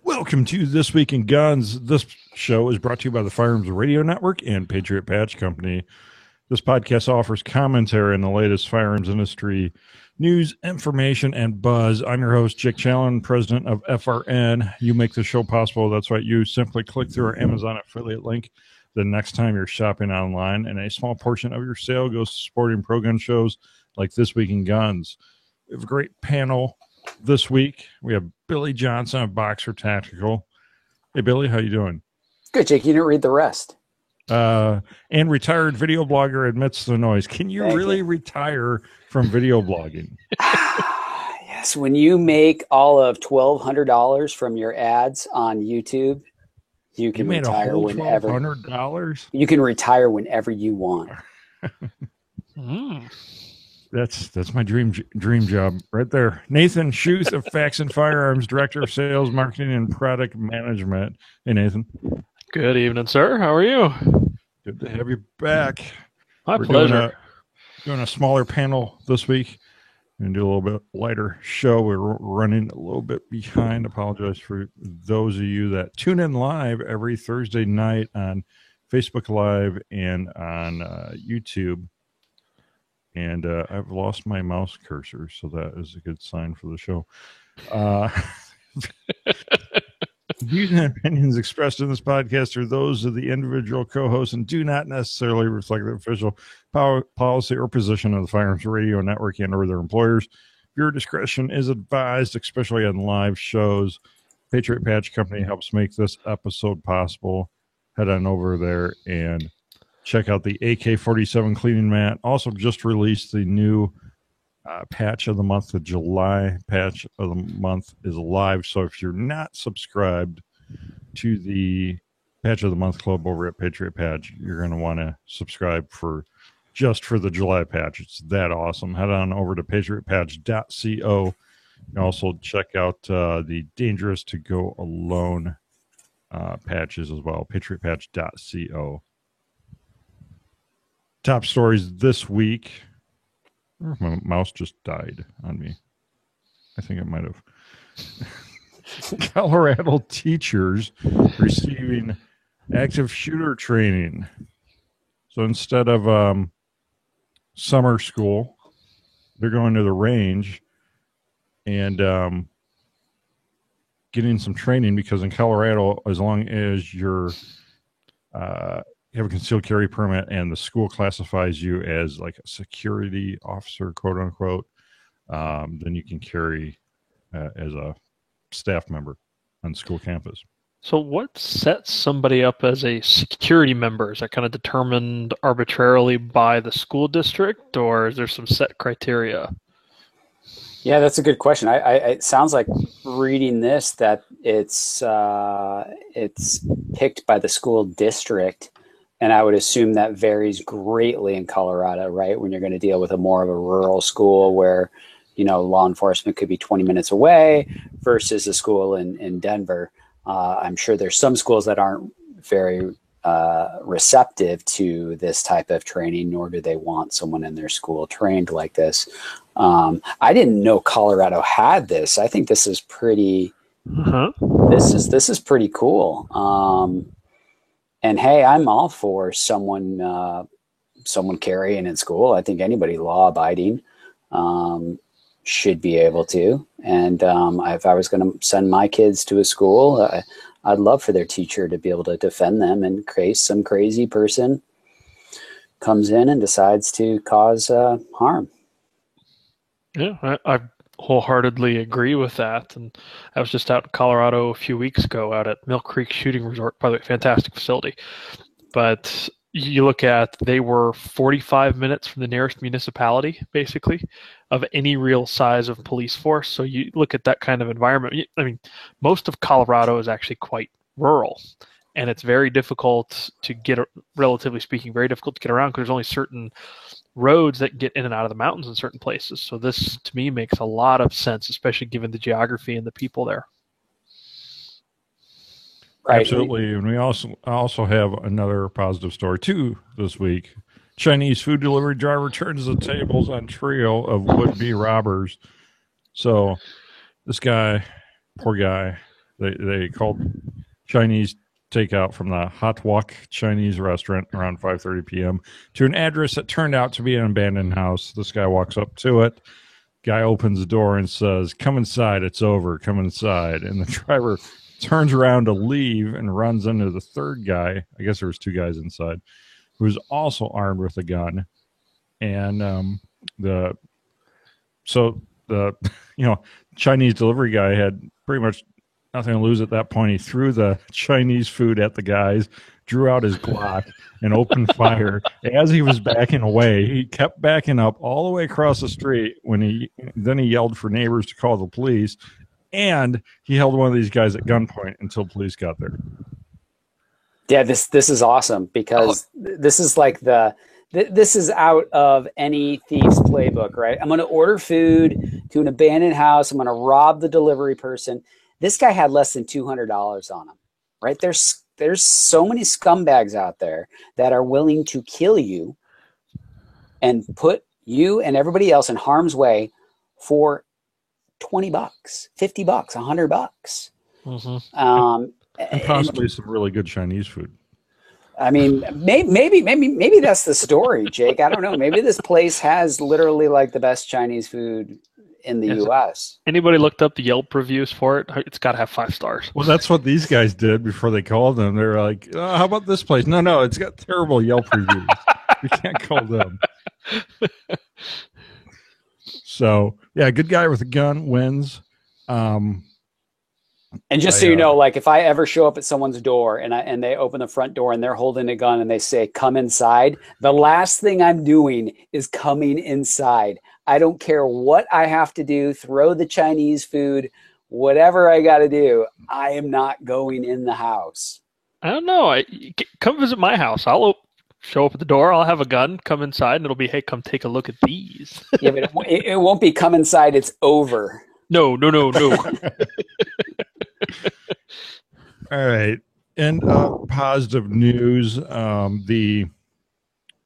Welcome to This Week in Guns. This show is brought to you by the Firearms Radio Network and Patriot Patch Company. This podcast offers commentary on the latest firearms industry news, information, and buzz. I'm your host, Jake Challen, president of FRN. You make the show possible. That's right. You simply click through our Amazon affiliate link the next time you're shopping online, and a small portion of your sale goes to supporting pro-gun shows like This Week in Guns. We have a great panel this week. We have Billy Johnson of Boxer Tactical. Hey, Billy, how you doing? Good, Jake. You didn't read the rest. And retired video blogger admits the noise. Can you really retire from video blogging? Yes. When you make all of $1,200 from your ads on YouTube, you can retire whenever. $1,200? You can retire whenever you want. That's my dream job right there. Nathan Schuth of Facts and Firearms, Director of Sales, Marketing, and Product Management. Hey, Nathan. Good evening, sir. How are you? Good to have you back. My pleasure. Doing a smaller panel this week and do a little bit lighter show. We're running a little bit behind. Apologize for those of you that tune in live every Thursday night on Facebook Live and on YouTube. And I've lost my mouse cursor, so that is a good sign for the show. Views and opinions expressed in this podcast are those of the individual co-hosts and do not necessarily reflect the official policy or position of the Firearms Radio Network and or their employers. Viewer discretion is advised, especially on live shows. Patriot Patch Company helps make this episode possible. Head on over there and check out the AK-47 cleaning mat. Also just released the new patch of the month. The July patch of the month is live. So if you're not subscribed to the patch of the month club over at Patriot Patch, you're going to want to subscribe for the July patch. It's that awesome. Head on over to patriotpatch.co. You can also check out the Dangerous to Go Alone patches as well. patriotpatch.co. Top stories this week. My mouse just died on me. I think it might have. Colorado teachers receiving active shooter training. So instead of summer school, they're going to the range and getting some training, because in Colorado, as long as you have a concealed carry permit and the school classifies you as like a security officer, quote unquote, then you can carry as a staff member on school campus. So what sets somebody up as a security member? Is that kind of determined arbitrarily by the school district, or is there some set criteria? Yeah, that's a good question. It sounds like reading this that it's picked by the school district. And I would assume that varies greatly in Colorado, right? When you're going to deal with more of a rural school where, law enforcement could be 20 minutes away versus a school in Denver. I'm sure there's some schools that aren't very receptive to this type of training, nor do they want someone in their school trained like this. I didn't know Colorado had this. I think this is pretty. This is pretty cool. And hey, I'm all for someone carrying in school. I think anybody law-abiding should be able to. And if I was going to send my kids to a school, I'd love for their teacher to be able to defend them in case some crazy person comes in and decides to cause harm. Yeah, I wholeheartedly agree with that. And I was just out in Colorado a few weeks ago out at Mill Creek Shooting Resort. By the way, fantastic facility. But you look at, they were 45 minutes from the nearest municipality, basically, of any real size of police force. So you look at that kind of environment. I mean, most of Colorado is actually quite rural. And it's very difficult to get, relatively speaking, very difficult to get around because there's only certain roads that get in and out of the mountains in certain places. So this, to me, makes a lot of sense, especially given the geography and the people there. Right. Absolutely. And we also have another positive story too this week. Chinese food delivery driver turns the tables on trio of would-be robbers. So this guy, poor guy, They called Chinese takeout from the Hot Wok Chinese restaurant around 5:30 p.m. to an address that turned out to be an abandoned house. This guy walks up to it. Guy opens the door and says, "Come inside. It's over. Come inside." And the driver turns around to leave and runs into the third guy. I guess there was two guys inside, who was also armed with a gun. And the Chinese delivery guy had pretty much nothing to lose at that point. He threw the Chinese food at the guys, drew out his Glock, and opened fire. As he was backing away, he kept backing up all the way across the street. He yelled for neighbors to call the police, and he held one of these guys at gunpoint until police got there. Yeah, this is awesome because this is like this is out of any thief's playbook, right? I'm going to order food to an abandoned house. I'm going to rob the delivery person. This guy had less than $200 on him, right? There's so many scumbags out there that are willing to kill you and put you and everybody else in harm's way for $20, $50, $100. Mm-hmm. And possibly some really good Chinese food. I mean, maybe that's the story, Jake. I don't know. Maybe this place has literally like the best Chinese food in the U.S. Anybody looked up the Yelp reviews for it? It's got to have 5 stars. Well, that's what these guys did before they called them. They're like, "Oh, how about this place?" No, it's got terrible Yelp reviews. We can't call them. So, yeah, good guy with a gun wins. And just so you know, like if I ever show up at someone's door and they open the front door and they're holding a gun and they say, "Come inside," the last thing I'm doing is coming inside. I don't care what I have to do, throw the Chinese food, whatever I got to do. I am not going in the house. I don't know. Come visit my house. I'll show up at the door. I'll have a gun. Come inside, and it'll be, "Hey, come take a look at these." Yeah, but it won't be "come inside." It's over. No. All right. And positive news. The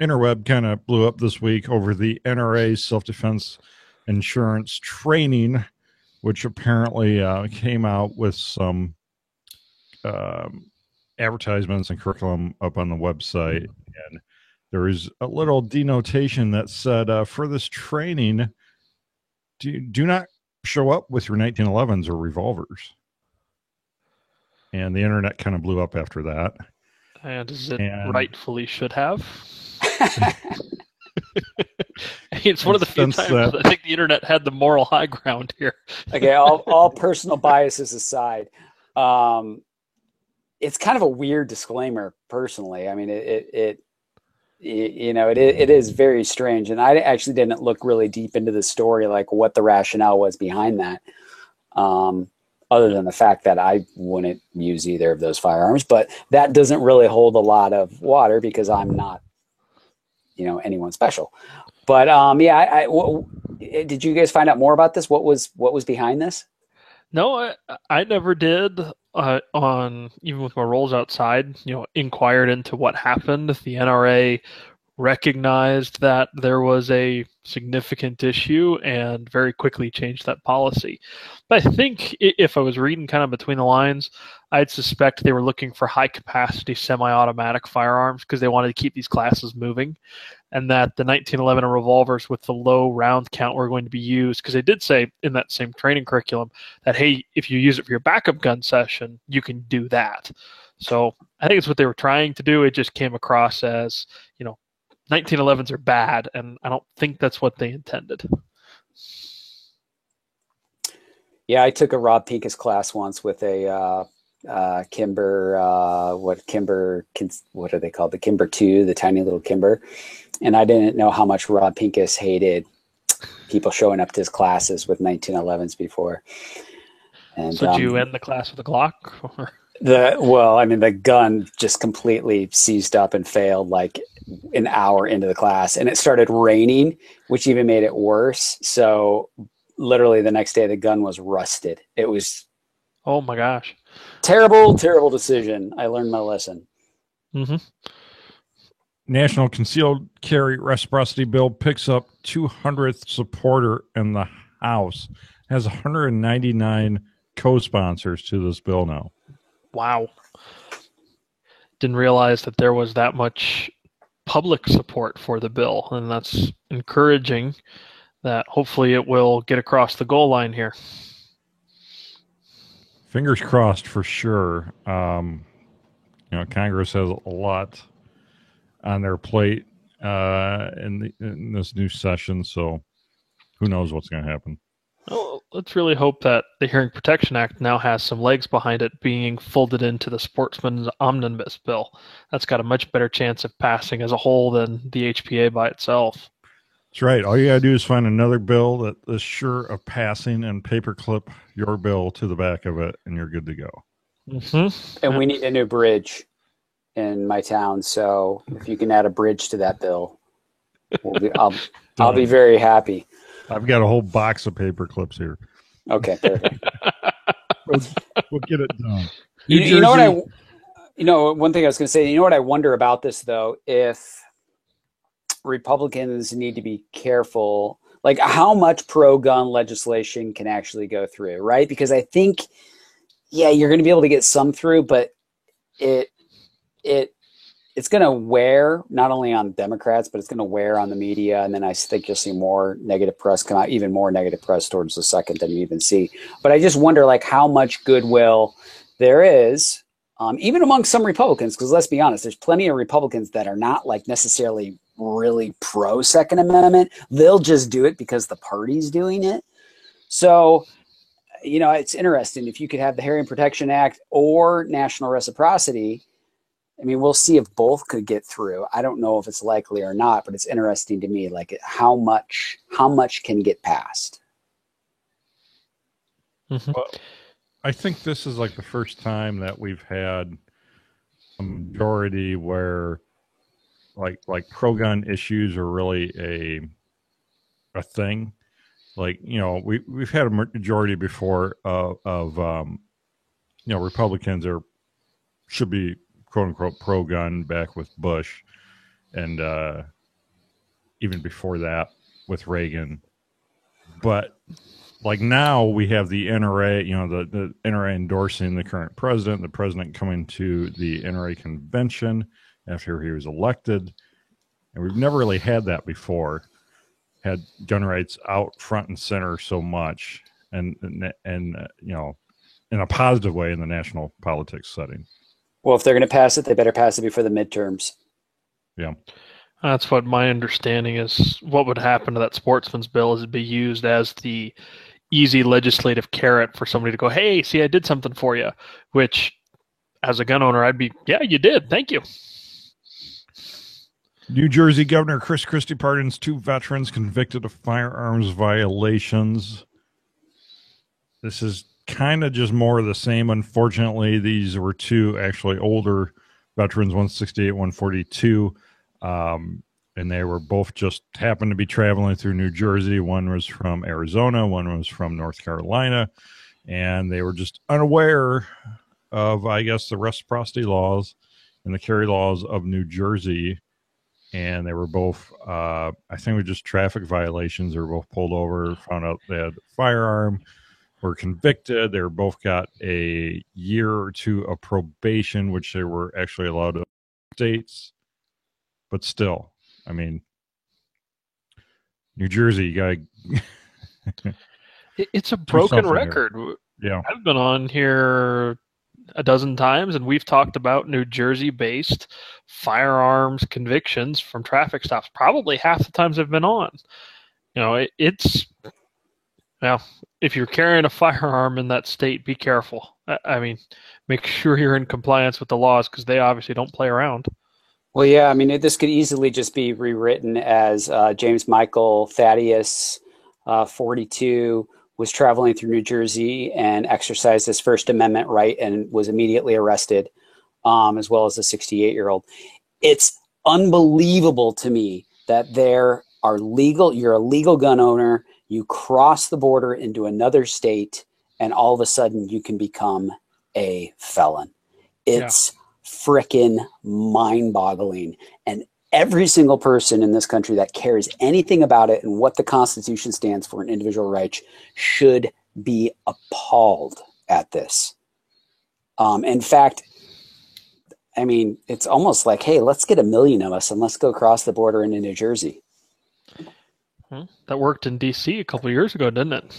interweb kind of blew up this week over the NRA self-defense insurance training, which apparently came out with some advertisements and curriculum up on the website. And there is a little denotation that said, for this training, do not show up with your 1911s or revolvers. And the internet kind of blew up after that. And as it rightfully should have. It's one of the few times I think the internet had the moral high ground here. Okay, all personal biases aside, it's kind of a weird disclaimer personally. I mean, it is very strange. And I actually didn't look really deep into the story, like what the rationale was behind that. Other than the fact that I wouldn't use either of those firearms, but that doesn't really hold a lot of water because I'm not, anyone special. But did you guys find out more about this? What was behind this? No, I never did. Even with my roles outside, inquired into what happened. The NRA recognized that there was a significant issue and very quickly changed that policy. But I think if I was reading kind of between the lines, I'd suspect they were looking for high-capacity semi-automatic firearms because they wanted to keep these classes moving, and that the 1911 revolvers with the low round count were going to be used because they did say in that same training curriculum that, hey, if you use it for your backup gun session, you can do that. So I think it's what they were trying to do. It just came across as, 1911s are bad, and I don't think that's what they intended. Yeah, I took a Rob Pincus class once with a Kimber, what are they called? The Kimber 2, the tiny little Kimber. And I didn't know how much Rob Pincus hated people showing up to his classes with 1911s before. And so did you end the class with a Glock? Or? The gun just completely seized up and failed like an hour into the class, and it started raining, which even made it worse. So literally the next day the gun was rusted. It was, oh my gosh, terrible decision. I learned my lesson. Mm-hmm. National Concealed Carry Reciprocity Bill picks up 200th supporter in the House. Has 199 co-sponsors to this bill now. Wow. Didn't realize that there was that much public support for the bill, and that's encouraging that hopefully it will get across the goal line here. Fingers crossed for sure. Congress has a lot on their plate in this new session, so who knows what's going to happen. Well, let's really hope that the Hearing Protection Act now has some legs behind it being folded into the Sportsman's Omnibus bill. That's got a much better chance of passing as a whole than the HPA by itself. That's right. All you got to do is find another bill that is sure of passing and paperclip your bill to the back of it, and you're good to go. Mm-hmm. And we need a new bridge in my town, so if you can add a bridge to that bill, I'll be very happy. I've got a whole box of paper clips here. Okay, perfect. We'll get it done. You know what one thing I was going to say, you know what I wonder about this, though, if Republicans need to be careful, like how much pro-gun legislation can actually go through, right? Because I think, you're going to be able to get some through, but it's going to wear not only on Democrats, but it's going to wear on the media. And then I think you'll see more negative press come out, even more negative press towards the second than you even see. But I just wonder like how much goodwill there is, even among some Republicans, because let's be honest, there's plenty of Republicans that are not like necessarily really pro Second Amendment. They'll just do it because the party's doing it. So, it's interesting if you could have the Hearing Protection Act or national reciprocity. I mean, we'll see if both could get through. I don't know if it's likely or not, but it's interesting to me, like how much can get passed. Mm-hmm. Well, I think this is like the first time that we've had a majority where like pro-gun issues are really a thing. Like, we've had a majority before of Republicans should be quote unquote pro-gun back with Bush, and even before that with Reagan. But like now we have the NRA, the NRA endorsing the current president, the president coming to the NRA convention after he was elected. And we've never really had that before, had gun rights out front and center so much and in a positive way in the national politics setting. Well, if they're going to pass it, they better pass it before the midterms. Yeah. That's what my understanding is. What would happen to that sportsman's bill is it'd be used as the easy legislative carrot for somebody to go, hey, see, I did something for you, which as a gun owner, I'd be, yeah, you did. Thank you. New Jersey Governor Chris Christie pardons 2 veterans convicted of firearms violations. This is kind of just more of the same. Unfortunately, these were 2 actually older veterans, 168, 142. And they were both just happened to be traveling through New Jersey. One was from Arizona, one was from North Carolina. And they were just unaware of, I guess, the reciprocity laws and the carry laws of New Jersey. And they were both, I think, were just traffic violations. They were both pulled over, found out they had a firearm, were convicted. They were both got a year or 2 of probation, which they were actually allowed to states. But still, I mean, New Jersey, you got it's a broken record. Here. Yeah, I've been on here a dozen times, and we've talked about New Jersey-based firearms convictions from traffic stops. Probably half the times I've been on. It's if you're carrying a firearm in that state, be careful. I mean, make sure you're in compliance with the laws because they obviously don't play around. Well, yeah, I mean, this could easily just be rewritten as James Michael Thaddeus, 42, was traveling through New Jersey and exercised his First Amendment right and was immediately arrested, as well as a 68-year-old. It's unbelievable to me that you're a legal gun owner, you cross the border into another state, and all of a sudden you can become a felon. It's frickin' mind-boggling. And every single person in this country that cares anything about it and what the Constitution stands for in individual rights should be appalled at this. In fact, I mean, it's almost like, hey, let's get 1 million of us and let's go across the border into New Jersey. That worked in D.C. a couple of years ago, didn't it?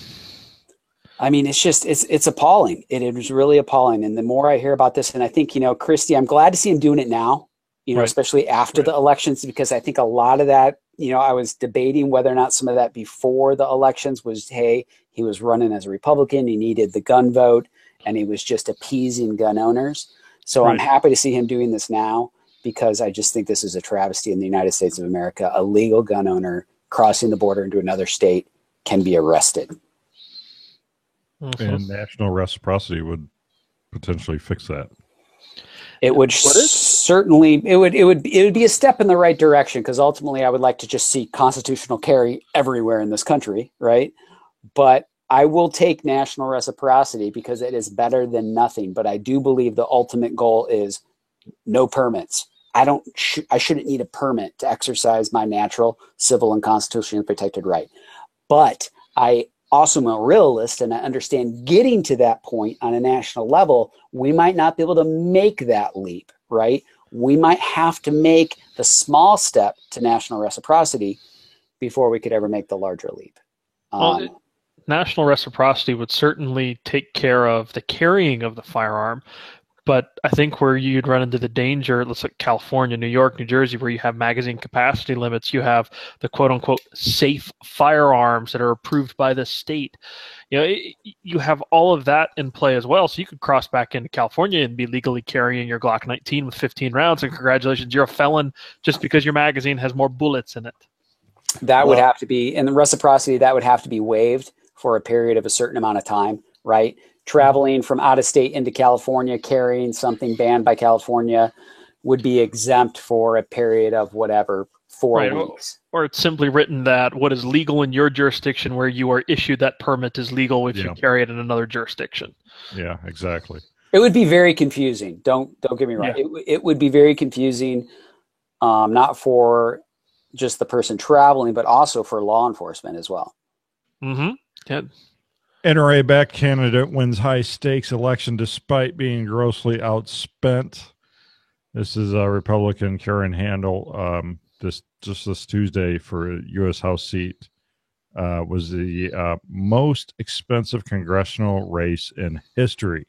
I mean, it's appalling. It is really appalling. And the more I hear about this, and I think, Christie, I'm glad to see him doing it now, right. Especially after the elections, because I think a lot of that, I was debating whether or not some of that before the elections was, hey, he was running as a Republican, he needed the gun vote, and he was just appeasing gun owners. So right. I'm happy to see him doing this now, because I just think this is a travesty in the United States of America. A legal gun owner crossing the border into another state can be arrested. And national reciprocity would potentially fix that. It would certainly, it would be a step in the right direction, because ultimately I would like to just see constitutional carry everywhere in this country, right? But I will take national reciprocity because it is better than nothing. But I do believe the ultimate goal is no permits. I shouldn't need a permit to exercise my natural, civil, and constitutionally protected right. But I also am a realist, and I understand getting to that point on a national level, we might not be able to make that leap, right? We might have to make the small step to national reciprocity before we could ever make the larger leap. National reciprocity would certainly take care of the carrying of the firearm, but I think where you'd run into the danger, let's look at California, New York, New Jersey, where you have magazine capacity limits, you have the quote-unquote safe firearms that are approved by the state. You have all of that in play as well, so you could cross back into California and be legally carrying your Glock 19 with 15 rounds, and congratulations, you're a felon just because your magazine has more bullets in it. That would have to be, in the reciprocity, that would have to be waived for a period of a certain amount of time, right? Traveling from out of state into California, carrying something banned by California would be exempt for a period of whatever, 4 weeks. Or it's simply written that what is legal in your jurisdiction where you are issued that permit is legal if you carry it in another jurisdiction. Yeah, exactly. It would be very confusing. Don't get me wrong. Yeah. It would be very confusing, not for just the person traveling, but also for law enforcement as well. Mm-hmm. Yeah. NRA-backed candidate wins high-stakes election despite being grossly outspent. This is Republican Karen Handel. This Tuesday for a U.S. House seat was the most expensive congressional race in history.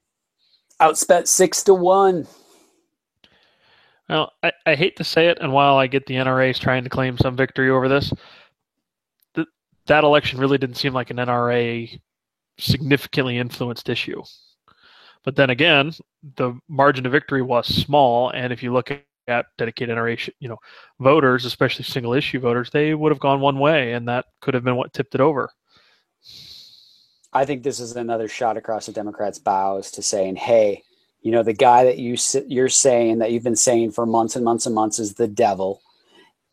Outspent 6-1. Well, I hate to say it, and while I get the NRA is trying to claim some victory over this, that election really didn't seem like an NRA significantly influenced issue. But then again, the margin of victory was small, and if you look at dedicated NRA, voters, especially single issue voters, they would have gone one way, and that could have been what tipped it over. I think this is another shot across the Democrats' bows to saying, hey, the guy that you're saying that you've been saying for months and months and months is the devil,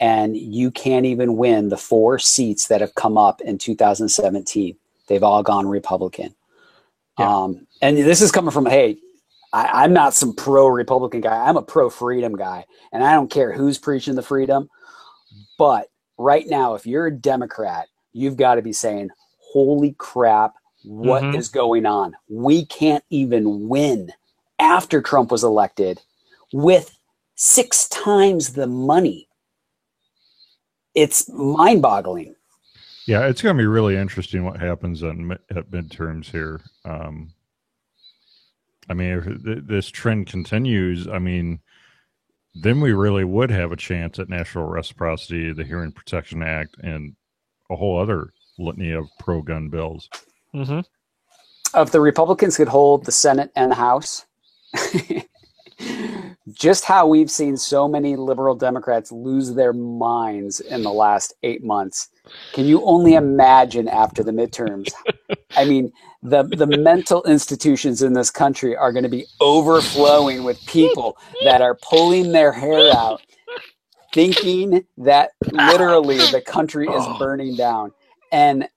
and you can't even win the 4 seats that have come up in 2017. They've all gone Republican. Yeah. And this is coming from, hey, I'm not some pro-Republican guy. I'm a pro-freedom guy. And I don't care who's preaching the freedom. But right now, if you're a Democrat, you've got to be saying, holy crap, what is going on? We can't even win after Trump was elected with 6 times the money. It's mind-boggling. Yeah, it's going to be really interesting what happens at midterms here. If this trend continues, then we really would have a chance at national reciprocity, the Hearing Protection Act, and a whole other litany of pro-gun bills. Mm-hmm. If the Republicans could hold the Senate and the House, just how we've seen so many liberal Democrats lose their minds in the last 8 months. Can you only imagine after the midterms? The mental institutions in this country are going to be overflowing with people that are pulling their hair out, thinking that literally the country is burning down. And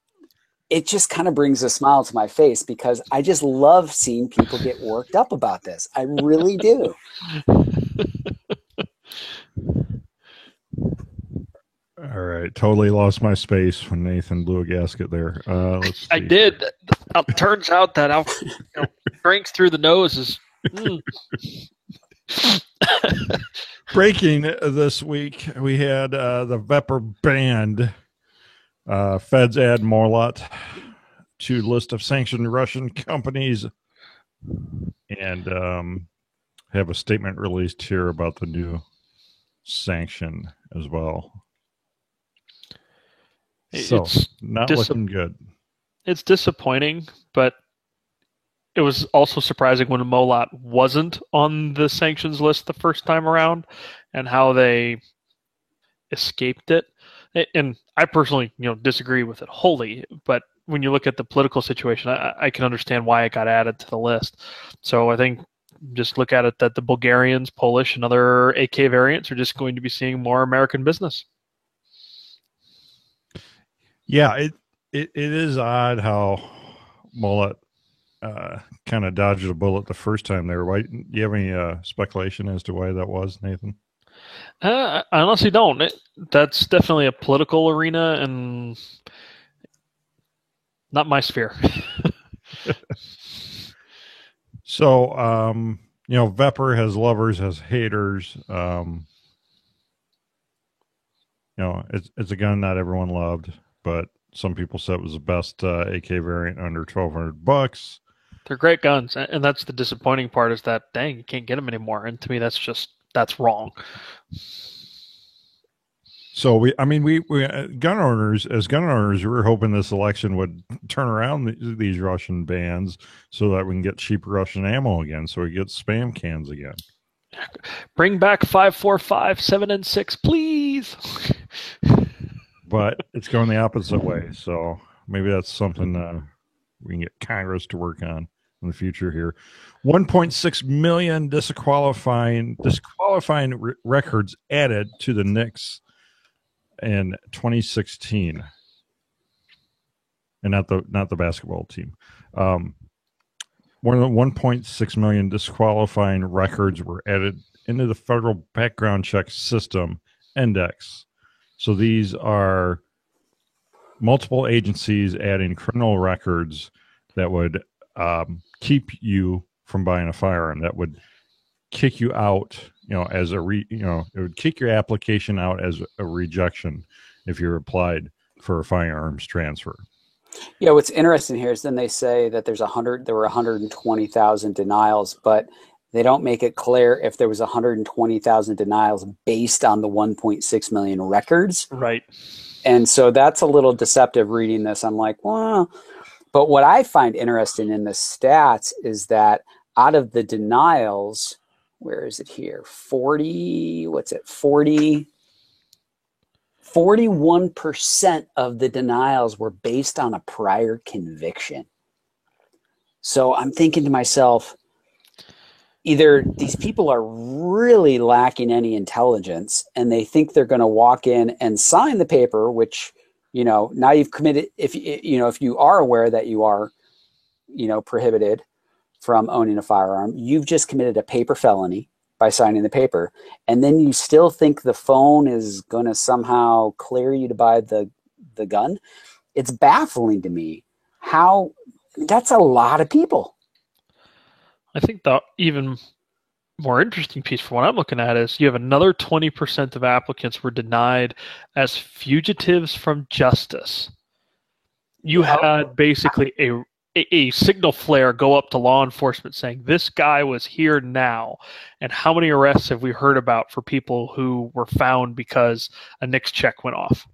it just kind of brings a smile to my face because I just love seeing people get worked up about this. I really do. All right. Totally lost my space when Nathan blew a gasket there. I did. It turns out that drink through the nose is. Breaking this week, we had the Vepr banned. Feds add Morlot to list of sanctioned Russian companies, and have a statement released here about the new sanction as well. So It's not looking good. It's disappointing, but it was also surprising when Molot wasn't on the sanctions list the first time around, and how they escaped it. And I personally, disagree with it wholly. But when you look at the political situation, I can understand why it got added to the list. So I think just look at it that the Bulgarians, Polish, and other AK variants are just going to be seeing more American business. Yeah, it is odd how Molot kind of dodged a bullet the first time there. Why? Do you have any speculation as to why that was, Nathan? I honestly don't. That's definitely a political arena and not my sphere. So, Vepr has lovers, has haters. It's a gun not everyone loved, but some people said it was the best AK variant under $1,200. They're great guns, and that's the disappointing part is that, dang, you can't get them anymore. And to me, that's wrong. So we gun owners, we were hoping this election would turn around these Russian bans so that we can get cheap Russian ammo again, so we get spam cans again. Bring back 5.45, 7 and 6, please. But it's going the opposite way, so maybe that's something we can get Congress to work on in the future here. 1.6 million disqualifying records added to the NICS in 2016, and not the basketball team. More than 1.6 million disqualifying records were added into the federal background check system index. So these are multiple agencies adding criminal records that would keep you from buying a firearm, that would kick you out, as it would kick your application out as a rejection if you applied for a firearms transfer. Yeah, what's interesting here is then they say that there were 120,000 denials, but they don't make it clear if there was 120,000 denials based on the 1.6 million records. Right. And so that's a little deceptive reading this. I'm like, well, but what I find interesting in the stats is that out of the denials, where is it here? 41% of the denials were based on a prior conviction. So I'm thinking to myself, either these people are really lacking any intelligence and they think they're going to walk in and sign the paper, which, now you've committed, if you are aware that you are, prohibited from owning a firearm, you've just committed a paper felony by signing the paper. And then you still think the phone is going to somehow clear you to buy the gun. It's baffling to me how that's a lot of people. I think the even more interesting piece for what I'm looking at is you have another 20% of applicants were denied as fugitives from justice. You had basically a signal flare go up to law enforcement saying this guy was here now. And how many arrests have we heard about for people who were found because a NICS check went off?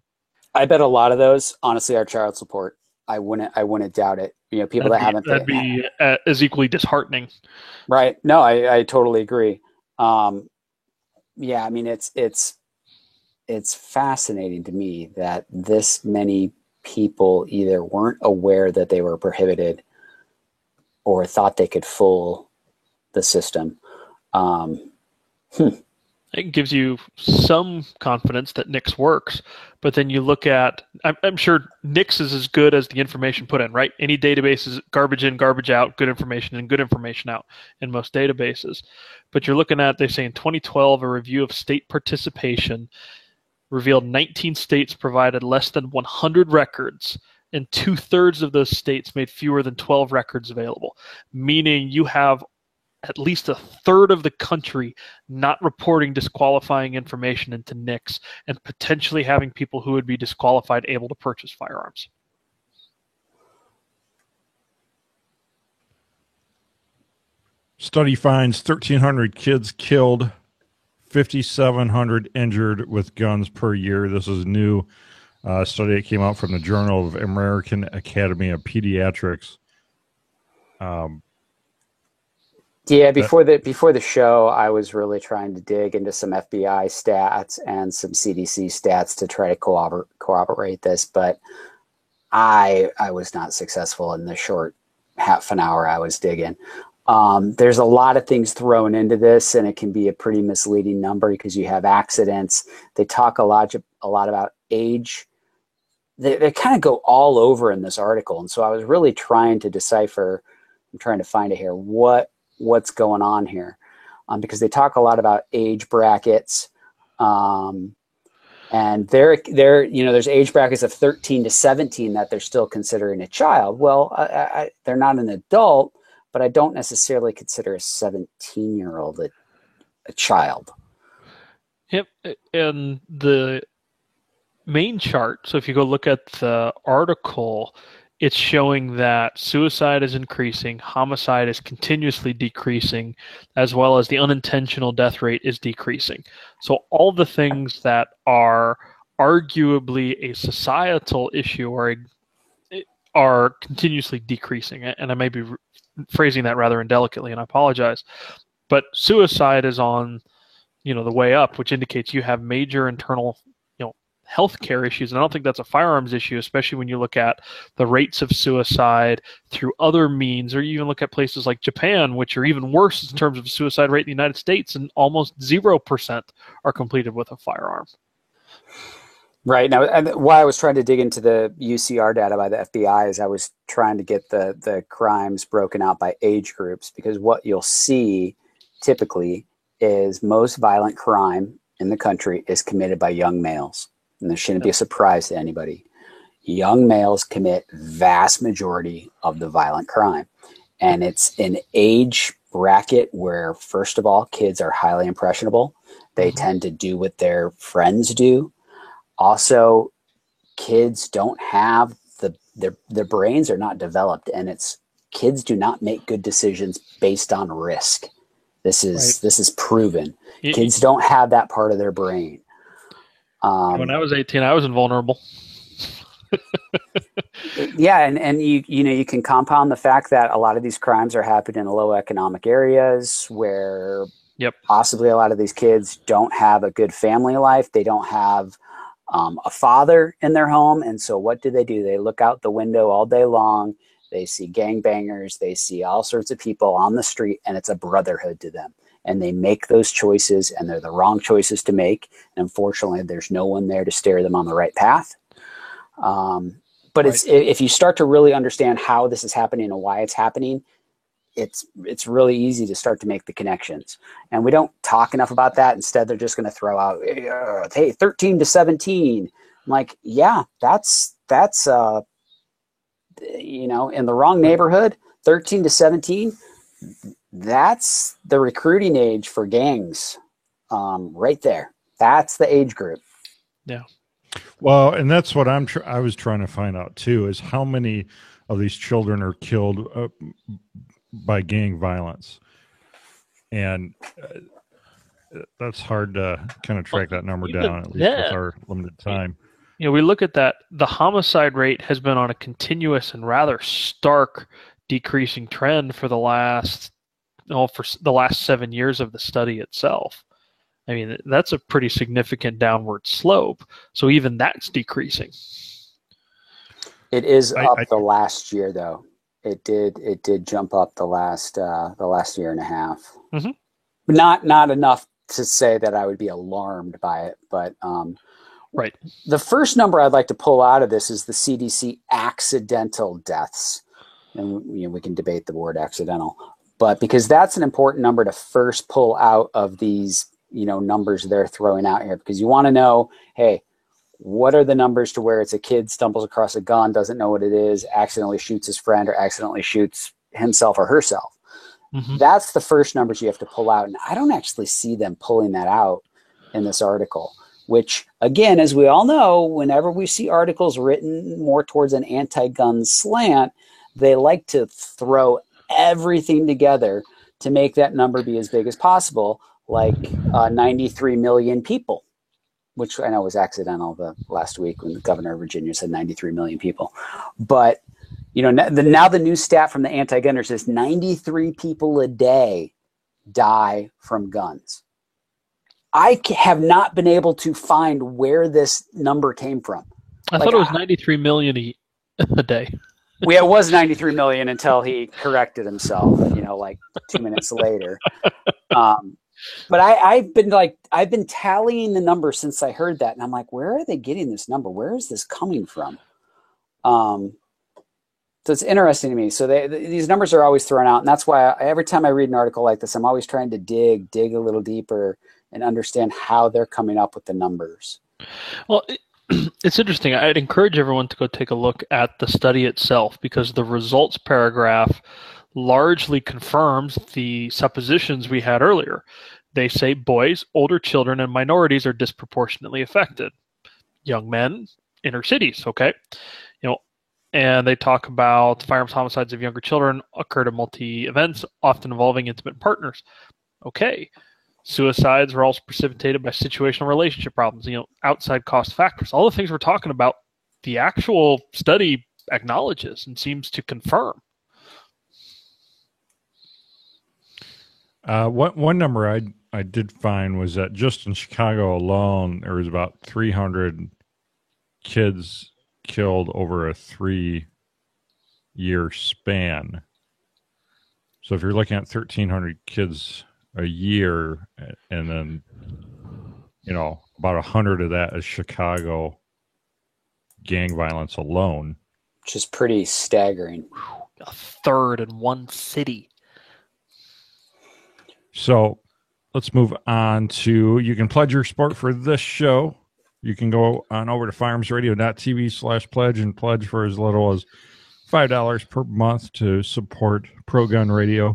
I bet a lot of those, honestly, are child support. I wouldn't doubt it. People that'd be as equally disheartening. Right. No, I totally agree. Yeah, I mean, it's fascinating to me that this many people either weren't aware that they were prohibited or thought they could fool the system. It gives you some confidence that NICS works, but then you look at, I'm sure NICS is as good as the information put in, right? Any database is garbage in, garbage out, good information in, good information out in most databases. But you're looking at, they say in 2012, a review of state participation revealed 19 states provided less than 100 records, and 2/3 of those states made fewer than 12 records available, meaning you have at least 1/3 of the country not reporting disqualifying information into NICS and potentially having people who would be disqualified able to purchase firearms. Study finds 1,300 kids killed, 5,700 injured with guns per year. This is a new study that came out from the Journal of American Academy of Pediatrics. Yeah, before the show, I was really trying to dig into some FBI stats and some CDC stats to try to corroborate this, but I was not successful in the short half an hour I was digging. There's a lot of things thrown into this, and it can be a pretty misleading number because you have accidents. They talk a lot about age. They kind of go all over in this article, and so I was really trying to decipher. I'm trying to find it here. What's going on here? Because they talk a lot about age brackets, and they're there's age brackets of 13 to 17 that they're still considering a child. Well, they're not an adult, but I don't necessarily consider a 17-year-old a child. Yep, and the main chart, so if you go look at the article, it's showing that suicide is increasing, homicide is continuously decreasing, as well as the unintentional death rate is decreasing. So all the things that are arguably a societal issue are continuously decreasing. And I may be phrasing that rather indelicately, and I apologize. But suicide is on, the way up, which indicates you have major internal, healthcare issues. And I don't think that's a firearms issue, especially when you look at the rates of suicide through other means, or you even look at places like Japan, which are even worse in terms of suicide rate in the United States, and almost 0% are completed with a firearm. Right. Now, why I was trying to dig into the UCR data by the FBI is I was trying to get the crimes broken out by age groups, because what you'll see typically is most violent crime in the country is committed by young males. And this shouldn't be a surprise to anybody. Young males commit vast majority of the violent crime. And it's an age bracket where, first of all, kids are highly impressionable. They tend to do what their friends do. Also, kids don't have their brains are not developed, and kids do not make good decisions based on risk. This is proven. Kids don't have that part of their brain. When I was 18, I was invulnerable. Yeah, and you can compound the fact that a lot of these crimes are happening in low economic areas where possibly a lot of these kids don't have a good family life. They don't have a father in their home. And so what do? They look out the window all day long. They see gangbangers. They see all sorts of people on the street, and it's a brotherhood to them. And they make those choices, and they're the wrong choices to make. And unfortunately, there's no one there to steer them on the right path. But if you start to really understand how this is happening and why it's happening, it's really easy to start to make the connections. And we don't talk enough about that. Instead, they're just going to throw out, hey, 13 to 17. I'm like, yeah, that's in the wrong neighborhood, 13 to 17, that's the recruiting age for gangs, right there. That's the age group. Yeah. Well, and that's what I was trying to find out too, is how many of these children are killed by gang violence, and that's hard to kind of track that number down, at least with our limited time. We look at that. The homicide rate has been on a continuous and rather stark decreasing trend for the last 7 years of the study itself. I mean, that's a pretty significant downward slope. So even that's decreasing. It is up the last year, though. It did jump up the last year and a half. Mm-hmm. Not enough to say that I would be alarmed by it, but right. The first number I'd like to pull out of this is the CDC accidental deaths, and we can debate the word accidental, but because that's an important number to first pull out of these numbers they're throwing out here, because you want to know, hey, what are the numbers to where it's a kid stumbles across a gun, doesn't know what it is, accidentally shoots his friend or accidentally shoots himself or herself. Mhm. That's the first numbers you have to pull out. And I don't actually see them pulling that out in this article, which, again, as we all know, whenever we see articles written more towards an anti-gun slant, they like to throw everything together to make that number be as big as possible, like 93 million people, which I know was accidental the last week when the governor of Virginia said 93 million people. But now the new stat from the anti-gunners is 93 people a day die from guns. I have not been able to find where this number came from. I thought it was 93 million a day. Well, it was 93 million until he corrected himself, like 2 minutes later. But I've been tallying the number since I heard that, and I'm like, where are they getting this number? Where is this coming from? So it's interesting to me. So these numbers are always thrown out, and that's why every time I read an article like this, I'm always trying to dig a little deeper and understand how they're coming up with the numbers. Well, it's interesting. I'd encourage everyone to go take a look at the study itself, because the results paragraph largely confirms the suppositions we had earlier. They say boys, older children, and minorities are disproportionately affected. Young men, inner cities, okay? And they talk about firearms homicides of younger children occurred in multi-events, often involving intimate partners. Okay. Suicides were also precipitated by situational relationship problems, outside cost factors. All the things we're talking about, the actual study acknowledges and seems to confirm. One number I did find was that just in Chicago alone, there was about 300 kids killed over a 3-year span. So if you're looking at 1,300 kids a year, and then about 100 of that is Chicago gang violence alone, which is pretty staggering. A third in one city. So let's move on to, you can pledge your support for this show. You can go on over to firearmsradio.tv/pledge and pledge for as little as $5 per month to support Pro Gun Radio.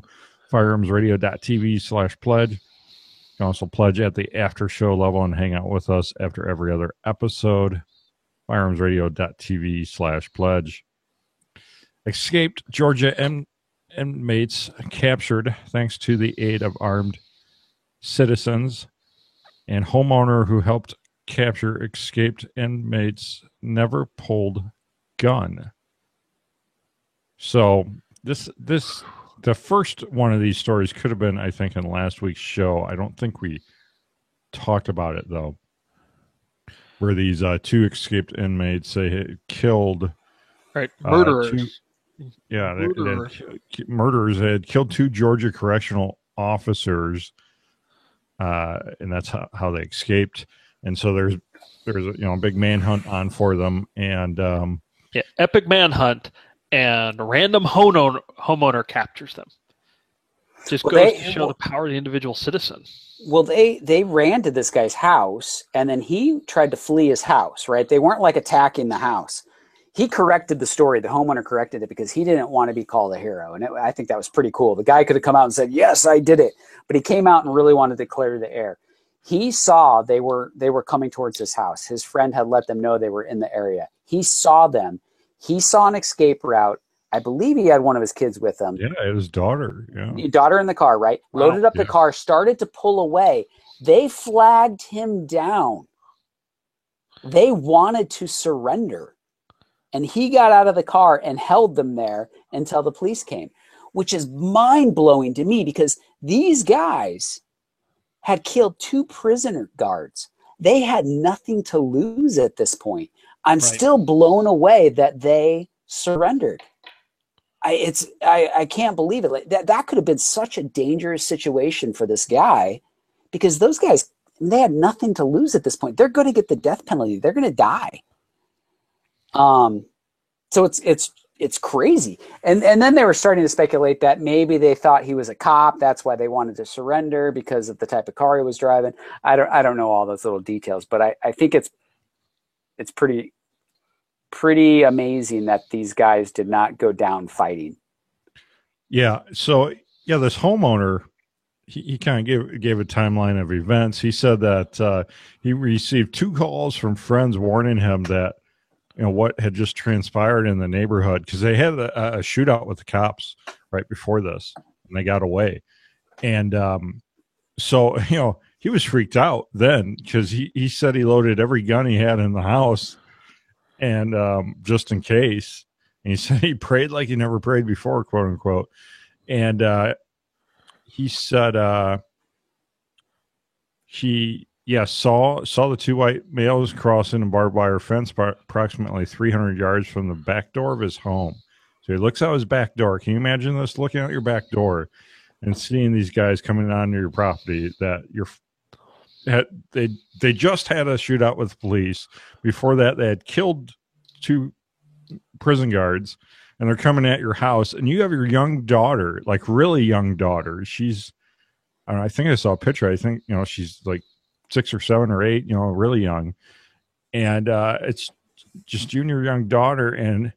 Firearmsradio.tv/pledge. You can also pledge at the after show level and hang out with us after every other episode. Firearmsradio.tv/pledge. Escaped Georgia inmates captured thanks to the aid of armed citizens, and homeowner who helped capture escaped inmates never pulled gun. So the first one of these stories could have been, I think, in last week's show. I don't think we talked about it, though, where these two escaped inmates had killed murderers. Murderers had killed 2 Georgia correctional officers, and that's how they escaped. And so there's a big manhunt on for them, and epic manhunt, and random homeowner captures them. Just goes to show the power of the individual citizen. Well, they ran to this guy's house, and then he tried to flee his house, right? They weren't attacking the house. He corrected the story. The homeowner corrected it because he didn't want to be called a hero. And I think that was pretty cool. The guy could have come out and said, yes, I did it. But he came out and really wanted to clear the air. He saw they were coming towards his house. His friend had let them know they were in the area. He saw them. He saw an escape route. I believe he had one of his kids with him. Yeah, his daughter. Yeah. Daughter in the car, right? Loaded up the car, started to pull away. They flagged him down. They wanted to surrender. And he got out of the car and held them there until the police came, which is mind-blowing to me because these guys had killed 2 prisoner guards. They had nothing to lose at this point. I'm still blown away that they surrendered. I can't believe it. That could have been such a dangerous situation for this guy because those guys, they had nothing to lose at this point. They're going to get the death penalty. They're going to die. So it's crazy. And then they were starting to speculate that maybe they thought he was a cop. That's why they wanted to surrender because of the type of car he was driving. I don't know all those little details, but I think it's pretty amazing that these guys did not go down fighting. Yeah. So yeah, this homeowner, he kind of gave a timeline of events. He said that he received 2 calls from friends warning him that, you know, what had just transpired in the neighborhood, because they had a shootout with the cops right before this, and they got away. And so, you know, he was freaked out then, because he said he loaded every gun he had in the house, and just in case. And he said he prayed like he never prayed before, quote unquote. And he said he saw the 2 white males crossing a barbed wire fence approximately 300 yards from the back door of his home. So he looks out his back door. Can you imagine this? Looking out your back door and seeing these guys coming onto your property that they just had a shootout with police. Before that, they had killed 2 prison guards, and they're coming at your house, and you have your young daughter, like really young daughter. She's, I think I saw a picture. I think, you know, she's like 6 or 7 or 8, you know, really young. And it's just you and your young daughter. And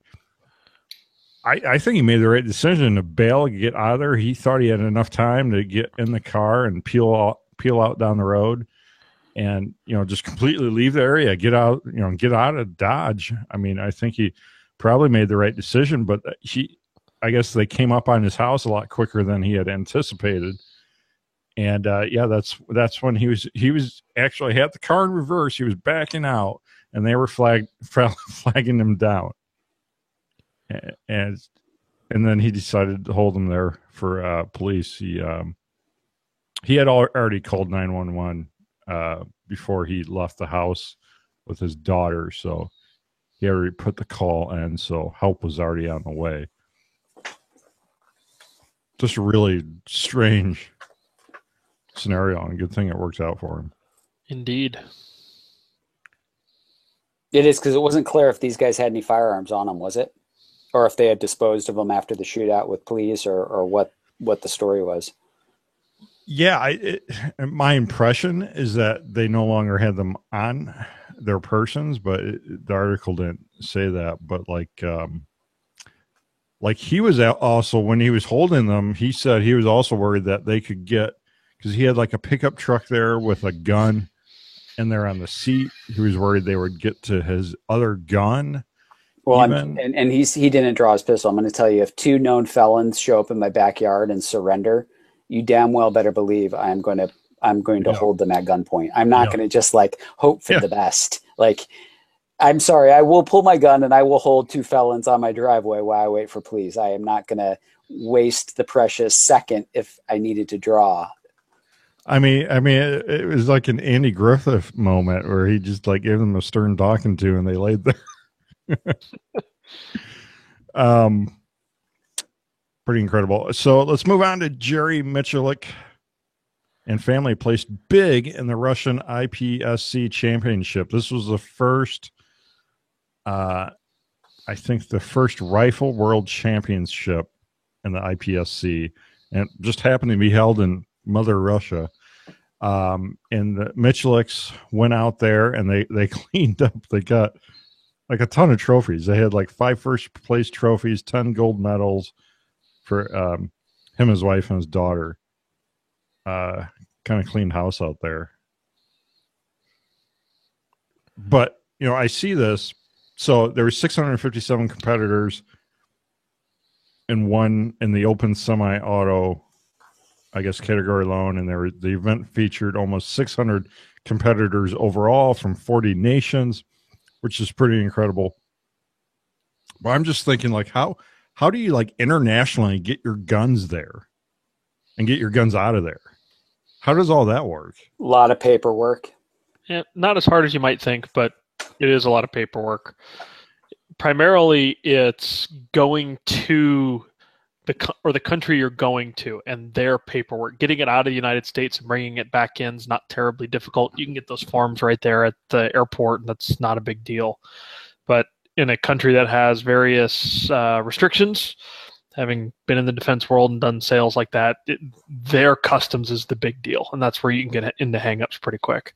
I think he made the right decision to bail, get out of there. He thought he had enough time to get in the car and peel out down the road, and, you know, just completely leave the area, get out of Dodge. I mean, I think he probably made the right decision, but I guess they came up on his house a lot quicker than he had anticipated. And that's when he was actually had the car in reverse. He was backing out, and they were flagging him down. And then he decided to hold him there for police. He had already called 911 before he left the house with his daughter, so he already put the call in, so help was already on the way. Just a really strange scenario, and a good thing it works out for him. Indeed. It is, because it wasn't clear if these guys had any firearms on them, was it? Or if they had disposed of them after the shootout with police, or what the story was. Yeah, my impression is that they no longer had them on their persons, but the article didn't say that. But like he was also, when he was holding them, he said he was also worried that they could get, because he had like a pickup truck there with a gun in there on the seat. He was worried they would get to his other gun. Well, he didn't draw his pistol. I'm going to tell you, if 2 known felons show up in my backyard and surrender, you damn well better believe I'm going to hold them at gunpoint. I'm not going to just like hope for the best. Like, I'm sorry, I will pull my gun and I will hold 2 felons on my driveway while I wait for police. I am not going to waste the precious second if I needed to draw. I mean, it was like an Andy Griffith moment where he just like gave them a stern talking to, and they laid there. Pretty incredible. So let's move on to Jerry Miculek and family placed big in the Russian IPSC championship. This was the first, I think the first rifle world championship in the IPSC, and it just happened to be held in Mother Russia. And the Miculeks went out there and they cleaned up. They got like a ton of trophies. They had like 5 first place trophies, 10 gold medals for him, his wife, and his daughter. Kind of cleaned house out there. But, you know, I see this. So there were 657 competitors in the open semi-auto, I guess, category alone. And the event featured almost 600 competitors overall from 40 nations, which is pretty incredible. But I'm just thinking, like, how do you, like, internationally get your guns there and get your guns out of there? How does all that work? A lot of paperwork. Yeah, not as hard as you might think, but it is a lot of paperwork. Primarily, it's going to the country you're going to and their paperwork. Getting it out of the United States and bringing it back in is not terribly difficult. You can get those forms right there at the airport, and that's not a big deal. But in a country that has various restrictions, having been in the defense world and done sales like that, their customs is the big deal, and that's where you can get into hangups pretty quick.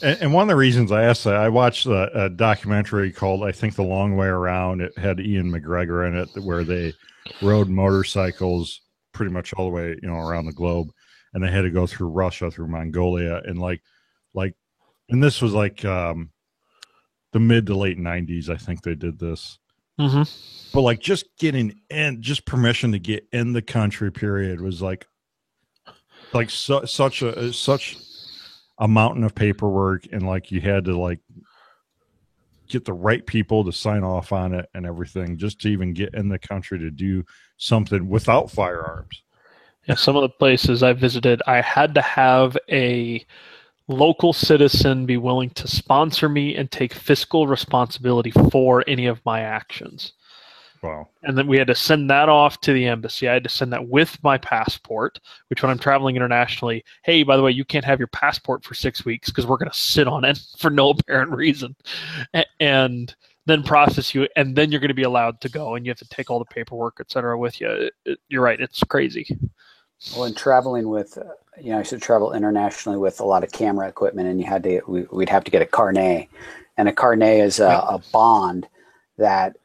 And one of the reasons I asked that, I watched a documentary called, I think, The Long Way Around. It had Ian McGregor in it, where they rode motorcycles pretty much all the way, around the globe, and they had to go through Russia, through Mongolia, and and this was like the mid to late 90s. I think they did this. Mm-hmm. But like just getting in, just permission to get in the country, period, was like such a mountain of paperwork, and like you had to like get the right people to sign off on it and everything just to even get in the country to do something without firearms. Yeah, some of the places I visited, I had to have a local citizen be willing to sponsor me and take fiscal responsibility for any of my actions. Wow. And then we had to send that off to the embassy. I had to send that with my passport, which when I'm traveling internationally, hey, by the way, you can't have your passport for 6 weeks because we're going to sit on it for no apparent reason. And then process you, and then you're going to be allowed to go, and you have to take all the paperwork, et cetera, with you. You're right. It's crazy. Well, in traveling with, I used to travel internationally with a lot of camera equipment, and we'd have to get a carnet. And a carnet is a bond that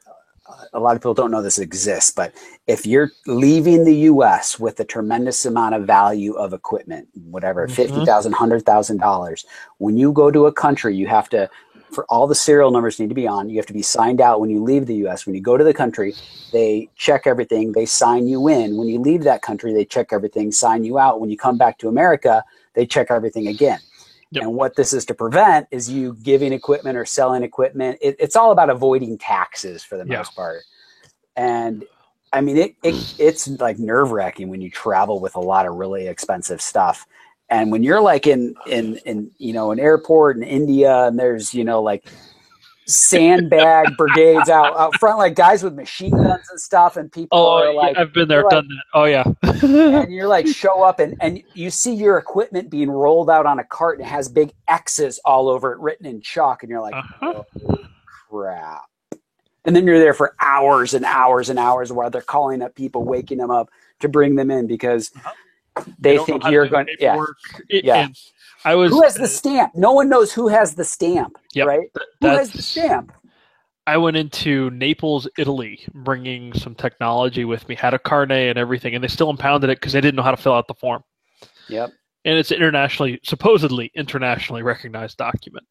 a lot of people don't know this exists, but if you're leaving the U.S. with a tremendous amount of value of equipment, whatever, $50,000, $100,000, when you go to a country, you have to, for all the serial numbers need to be on, you have to be signed out when you leave the U.S. When you go to the country, they check everything, they sign you in. When you leave that country, they check everything, sign you out. When you come back to America, they check everything again. Yep. And what this is to prevent is you giving equipment or selling equipment. It's all about avoiding taxes for the most part. And I mean, it's like nerve wracking when you travel with a lot of really expensive stuff. And when you're like in an airport in India, and there's, like sandbag brigades out front, like guys with machine guns and stuff, and people are like, I've been there, done that. Oh yeah. And you're like, show up and you see your equipment being rolled out on a cart, and it has big X's all over it written in chalk, and you're like, oh crap. And then you're there for hours and hours and hours while they're calling up people, waking them up to bring them in because they think you're going. Yeah. Who has the stamp? No one knows who has the stamp, right? Who has the stamp? I went into Naples, Italy, bringing some technology with me, had a carnet and everything, and they still impounded it because they didn't know how to fill out the form. Yep. And it's supposedly internationally recognized document.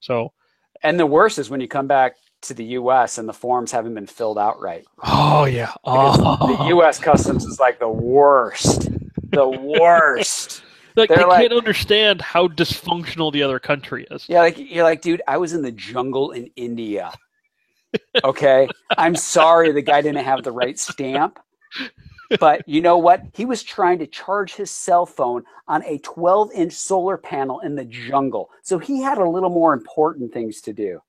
So, and the worst is when you come back to the U.S. and the forms haven't been filled out right. Oh yeah. The U.S. Customs is like the worst. The worst. Like they can't understand how dysfunctional the other country is. Yeah, you're like, dude, I was in the jungle in India. Okay, I'm sorry the guy didn't have the right stamp, but you know what? He was trying to charge his cell phone on a 12-inch solar panel in the jungle, so he had a little more important things to do.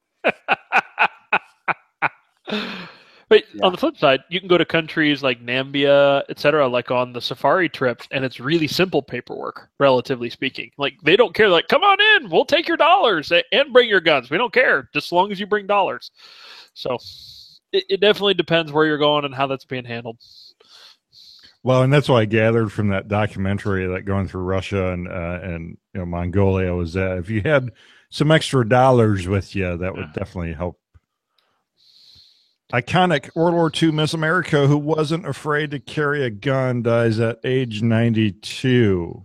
But on the flip side, you can go to countries like Nambia, etc., like on the safari trips, and it's really simple paperwork, relatively speaking. Like they don't care. Like, come on in, we'll take your dollars and bring your guns. We don't care, just as long as you bring dollars. So it definitely depends where you're going and how that's being handled. Well, and that's what I gathered from that documentary that going through Russia and Mongolia was that if you had some extra dollars with you, that would definitely help. Iconic World War II Miss America who wasn't afraid to carry a gun dies at age 92.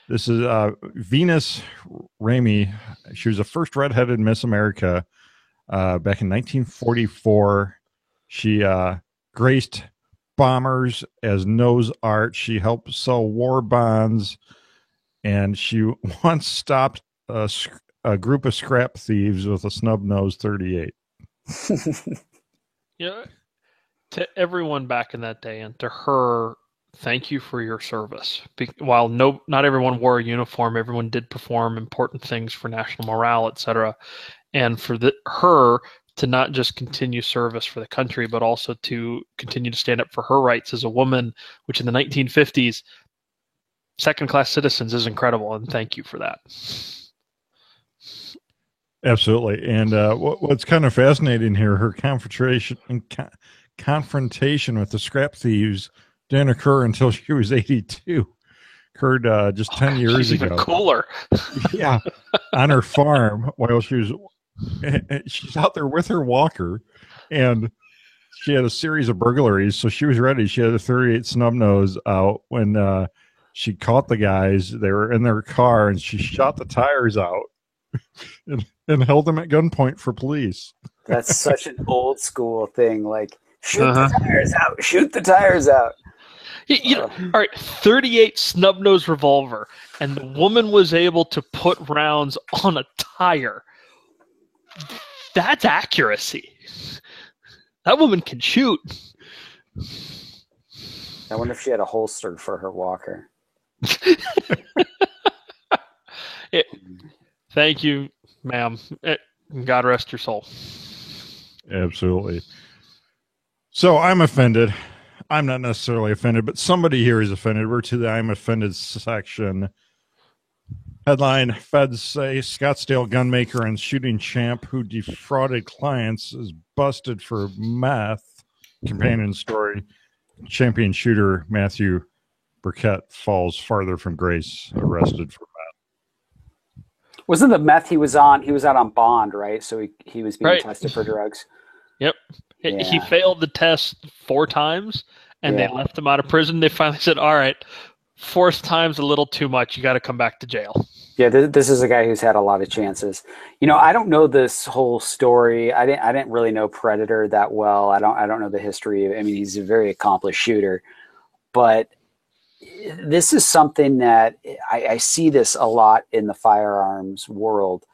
This is Venus Ramey. She was the first redheaded Miss America back in 1944. She graced bombers as nose art. She helped sell war bonds, and she once stopped a group of scrap thieves with a snub nose 38. To everyone back in that day, and to her, thank you for your service. While not everyone wore a uniform, everyone did perform important things for national morale, etc. And for her to not just continue service for the country, but also to continue to stand up for her rights as a woman, which in the 1950s, second-class citizens is incredible, and thank you for that. Absolutely. And what's kind of fascinating here, her confrontation with the scrap thieves didn't occur until she was 82. occurred just 10 years She's ago. even cooler. Yeah, on her farm while she's out there with her walker, and she had a series of burglaries, so she was ready. She had a 38 snub nose out when she caught the guys. They were in their car, and she shot the tires out and held them at gunpoint for police. That's such an old school thing. Like, shoot the tires out. Shoot the tires out. All right, 38 snub-nose revolver, and the woman was able to put rounds on a tire. That's accuracy. That woman can shoot. I wonder if she had a holster for her walker. Thank you, ma'am. God rest your soul. Absolutely. So I'm offended. I'm not necessarily offended, but somebody here is offended. We're to the I'm offended section. Headline, Feds say Scottsdale gunmaker and shooting champ who defrauded clients is busted for meth. Companion story, champion shooter Matthew Burkett falls farther from grace, arrested for meth. Wasn't the meth he was on? He was out on bond, right? So he was being Right. tested for drugs. Yep. Yeah. He failed the test 4 times, and they left him out of prison. They finally said, all right, 4th time's a little too much. You got to come back to jail. Yeah, this is a guy who's had a lot of chances. You know, I don't know this whole story. I didn't really know Predator that well. I don't know the history. I mean, he's a very accomplished shooter, but this is something that I see this a lot in the firearms world,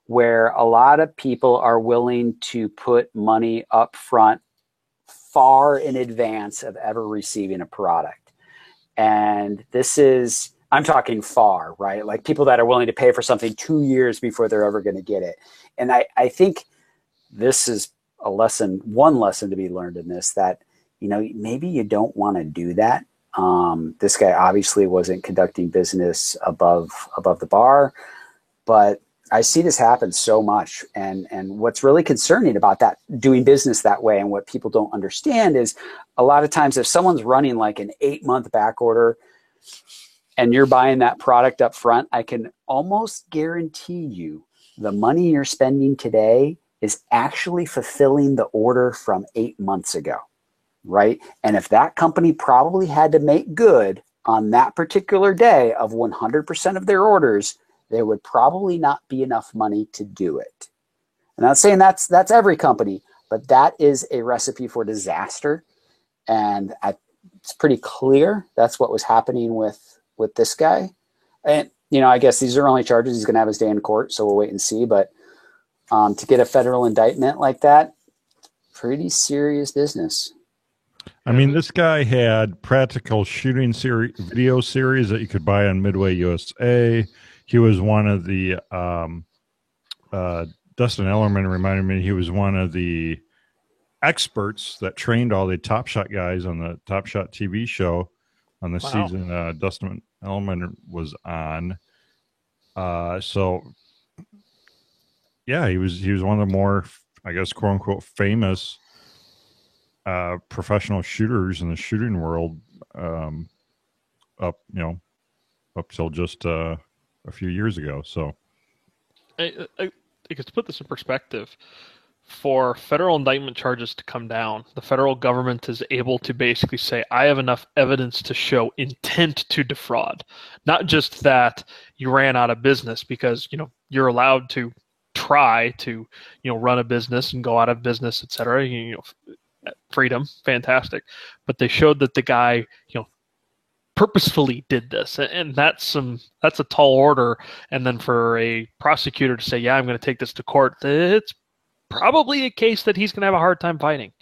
where a lot of people are willing to put money up front far in advance of ever receiving a product. And this is, I'm talking far, right? Like people that are willing to pay for something 2 years before they're ever going to get it. And I think this is one lesson to be learned in this, that, you know, maybe you don't want to do that. This guy obviously wasn't conducting business above the bar, but I see this happen so much. And what's really concerning about that, doing business that way, and what people don't understand is a lot of times if someone's running like an 8-month back order and you're buying that product up front, I can almost guarantee you the money you're spending today is actually fulfilling the order from 8 months ago, right? And if that company probably had to make good on that particular day of 100% of their orders, there would probably not be enough money to do it. I'm not saying that's every company, but that is a recipe for disaster. And it's pretty clear that's what was happening with this guy. And, you know, I guess these are only charges. He's going to have his day in court, so we'll wait and see. But to get a federal indictment like that, pretty serious business. I mean, this guy had practical shooting video series that you could buy on Midway USA. He was one of the Dustin Ellerman reminded me he was one of the experts that trained all the Top Shot guys on the Top Shot TV show on the season Dustin Ellerman was on. So yeah, he was one of the more, I guess, quote unquote famous professional shooters in the shooting world up till just a few years ago. So I guess to put this in perspective, for federal indictment charges to come down, the federal government is able to basically say, I have enough evidence to show intent to defraud. Not just that you ran out of business, because, you know, you're allowed to try to, you know, run a business and go out of business, etc. You know, freedom, fantastic. But they showed that the guy, you know, purposefully did this, and that's a tall order. And then for a prosecutor to say, yeah, I'm going to take this to court, it's probably a case that he's going to have a hard time fighting.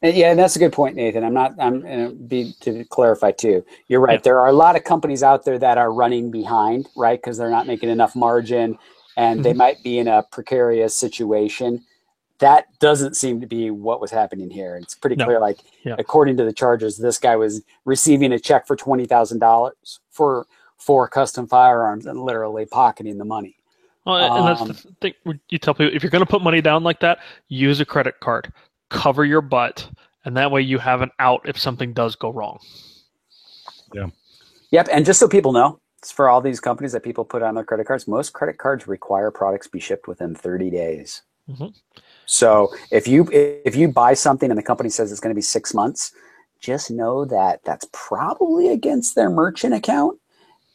Yeah, and that's a good point, Nathan. To clarify too, you're right. Yeah. There are a lot of companies out there that are running behind, right? Because they're not making enough margin, and they might be in a precarious situation. That doesn't seem to be what was happening here. It's pretty clear, according to the charges, this guy was receiving a check for $20,000 for 4 custom firearms and literally pocketing the money. Well, and that's the thing. You tell people, if you're going to put money down like that, use a credit card. Cover your butt, and that way you have an out if something does go wrong. Yeah. Yep, and just so people know, It's for all these companies that people put on their credit cards. Most credit cards require products be shipped within 30 days. Mm-hmm. So if you buy something and the company says it's going to be 6 months, just know that that's probably against their merchant account,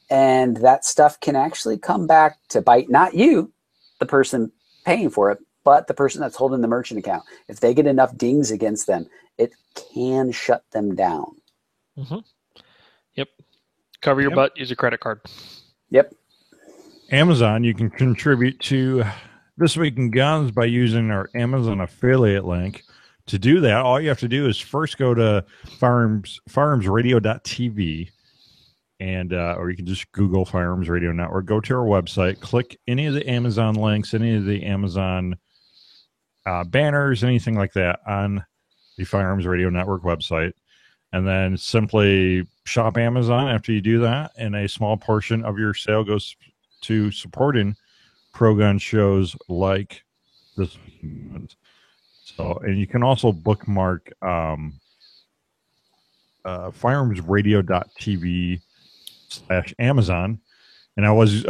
and that stuff can actually come back to bite not you, the person paying for it, but the person that's holding the merchant account. If they get enough dings against them, it can shut them down. Mm-hmm. Yep. Cover your butt, use a credit card. Yep. Amazon, you can contribute to This Week in Guns by using our Amazon affiliate link. To do that, all you have to do is first go to firearmsradio.tv, and or you can just Google Firearms Radio Network. Go to our website, click any of the Amazon links, any of the Amazon banners, anything like that on the Firearms Radio Network website, and then simply shop Amazon after you do that, and a small portion of your sale goes to supporting pro-gun shows like this. So, and you can also bookmark firearmsradio.tv/Amazon. And I was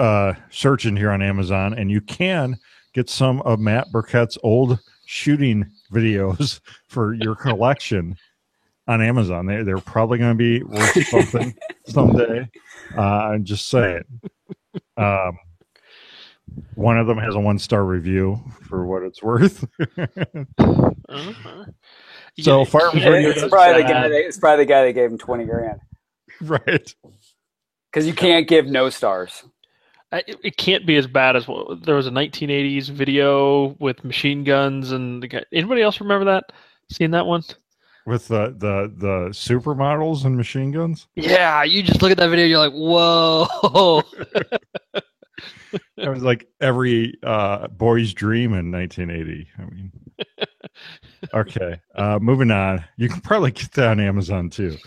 searching here on Amazon, and you can get some of Matt Burkett's old shooting videos for your collection on Amazon. They're probably going to be worth something someday. I'm just saying. One of them has a 1-star review for what it's worth. So Firearms Radio. It's probably the guy that gave him $20,000. Right. Because you can't give no stars. It can't be as bad as there was a 1980s video with machine guns and the guy. Anybody else remember that? Seen that one? With the supermodels and machine guns? Yeah, you just look at that video, you're like, whoa. It was like every boy's dream in 1980. I mean, okay. Moving on. You can probably get that on Amazon too.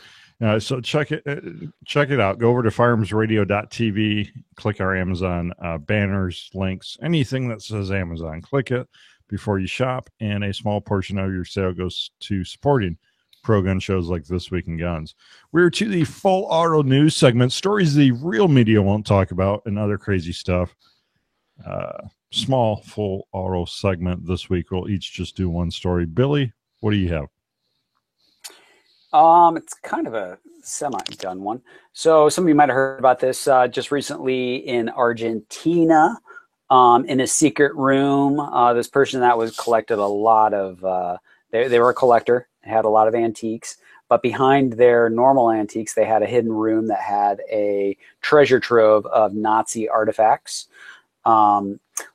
So check it out. Go over to firearmsradio.tv, click our Amazon banners, links, anything that says Amazon. Click it before you shop, and a small portion of your sale goes to supporting pro-gun shows like This Week in Guns. We're to the full auto news segment, stories the real media won't talk about, and other crazy stuff. Small full auto segment this week. We'll each just do one story. Billy, what do you have? It's kind of a semi-done one. So some of you might have heard about this just recently in Argentina. In a secret room, this person that was collected a lot of, they were a collector, had a lot of antiques, but behind their normal antiques, they had a hidden room that had a treasure trove of Nazi artifacts,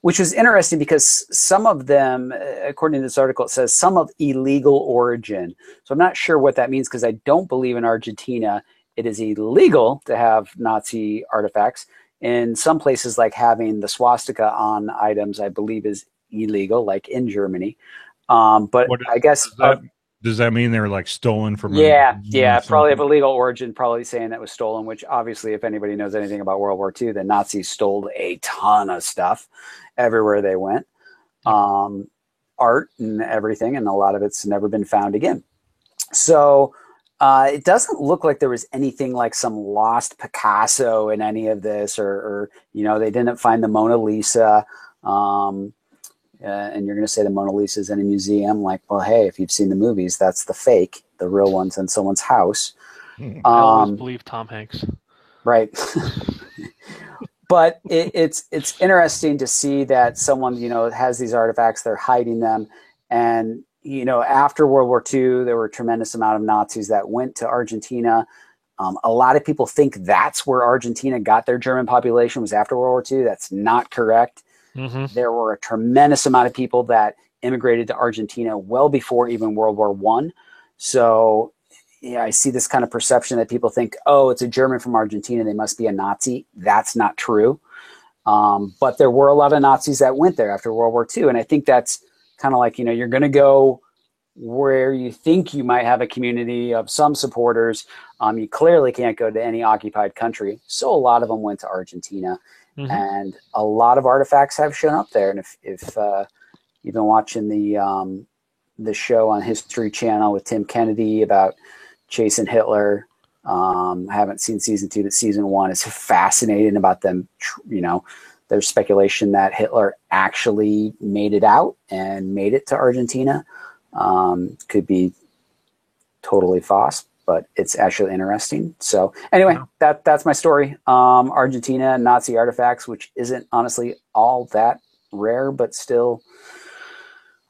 which was interesting because some of them, according to this article, it says some of illegal origin. So I'm not sure what that means because I don't believe in Argentina it is illegal to have Nazi artifacts. In some places, like having the swastika on items, I believe is illegal, like in Germany. But I guess... Does that mean they're like stolen from? Yeah, probably of illegal origin, probably saying that was stolen, which obviously if anybody knows anything about World War II, the Nazis stole a ton of stuff everywhere they went. Art and everything, and a lot of it's never been found again. So it doesn't look like there was anything like some lost Picasso in any of this, or they didn't find the Mona Lisa. And you're going to say the Mona Lisa is in a museum. Like, well, hey, if you've seen the movies, that's the fake. The real one's in someone's house. I always believe Tom Hanks. Right. But it's interesting to see that someone, has these artifacts, they're hiding them. And, after World War II, there were a tremendous amount of Nazis that went to Argentina. A lot of people think that's where Argentina got their German population, was after World War II. That's not correct. Mm-hmm. There were a tremendous amount of people that immigrated to Argentina well before even World War I. So I see this kind of perception that people think, oh, it's a German from Argentina, they must be a Nazi. That's not true. But there were a lot of Nazis that went there after World War II. And I think that's kind of like, you're going to go where you think you might have a community of some supporters. You clearly can't go to any occupied country. So a lot of them went to Argentina. Mm-hmm. And a lot of artifacts have shown up there. And if you've been watching the show on History Channel with Tim Kennedy about chasing Hitler, I haven't seen season 2, but season 1 is fascinating about them. There's speculation that Hitler actually made it out and made it to Argentina. Could be totally false, but it's actually interesting. So anyway, that's my story. Argentina, Nazi artifacts, which isn't honestly all that rare, but still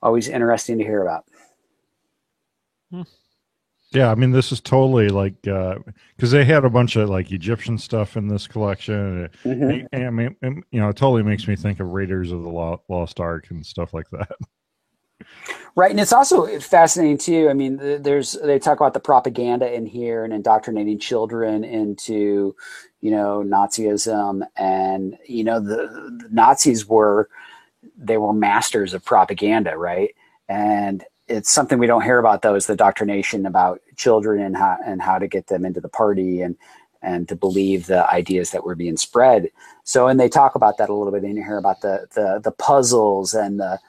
always interesting to hear about. Yeah, I mean, this is totally like because they had a bunch of like Egyptian stuff in this collection. And I mean, it totally makes me think of Raiders of the Lost Ark and stuff like that. Right, and it's also fascinating too. I mean, they talk about the propaganda in here and indoctrinating children into, Nazism, and the Nazis were masters of propaganda, right? And it's something we don't hear about, though, is the indoctrination about children and how to get them into the party and to believe the ideas that were being spread. So, and they talk about that a little bit in here about the puzzles and the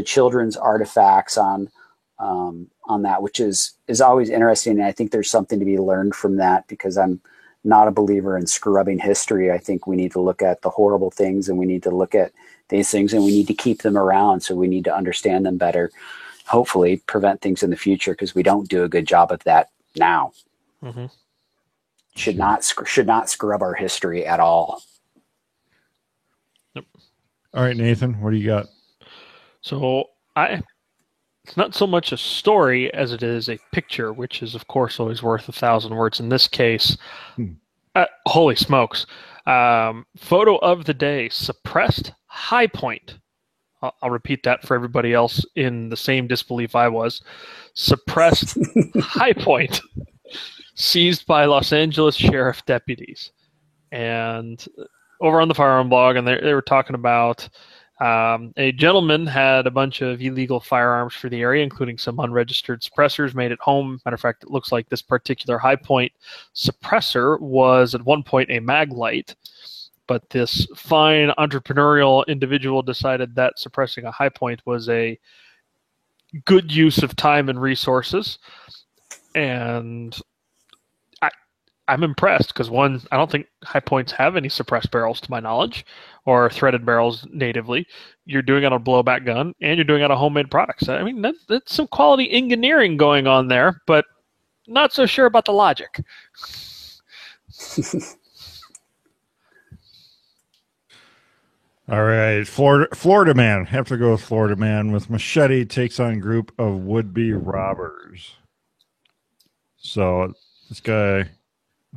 children's artifacts on that, which is always interesting. And I think there's something to be learned from that, because I'm not a believer in scrubbing history. I think we need to look at the horrible things, and we need to look at these things, and we need to keep them around. So we need to understand them better. Hopefully prevent things in the future, because we don't do a good job of that now. Mm-hmm. Should not scrub our history at all. Yep. All right, Nathan, what do you got? So it's not so much a story as it is a picture, which is of course always worth 1,000 words. In this case, holy smokes. Photo of the day: suppressed high point. I'll repeat that for everybody else in the same disbelief I was. Suppressed high point seized by Los Angeles sheriff deputies. And over on the Firearm blog, and they were talking about a gentleman had a bunch of illegal firearms for the area, including some unregistered suppressors made at home. Matter of fact, it looks like this particular high point suppressor was at one point a Maglite. But this fine entrepreneurial individual decided that suppressing a high point was a good use of time and resources. And I'm impressed because, one, I don't think high points have any suppressed barrels to my knowledge, or threaded barrels natively. You're doing it on a blowback gun, and you're doing it on homemade products. I mean, that's some quality engineering going on there, but not so sure about the logic. All right, Florida man. Have to go with Florida man with machete takes on group of would-be robbers. So this guy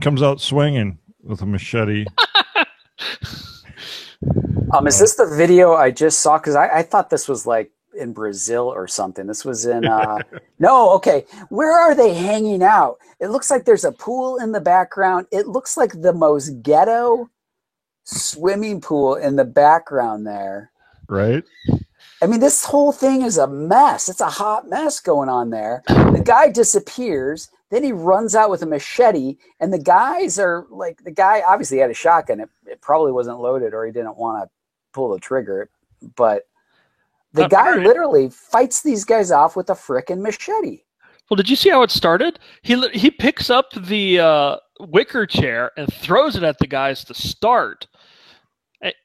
comes out swinging with a machete. Is this the video I just saw? Because I thought this was like in Brazil or something. This was in no, okay. Where are they hanging out? It looks like there's a pool in the background. It looks like the most ghetto swimming pool in the background there. Right. I mean, this whole thing is a mess. It's a hot mess going on there. The guy disappears. Then he runs out with a machete, and the guys are like, the guy obviously had a shotgun. It probably wasn't loaded, or he didn't want to pull the trigger. But the guy literally fights these guys off with a frickin' machete. Well, did you see how it started? He picks up the wicker chair and throws it at the guys to start.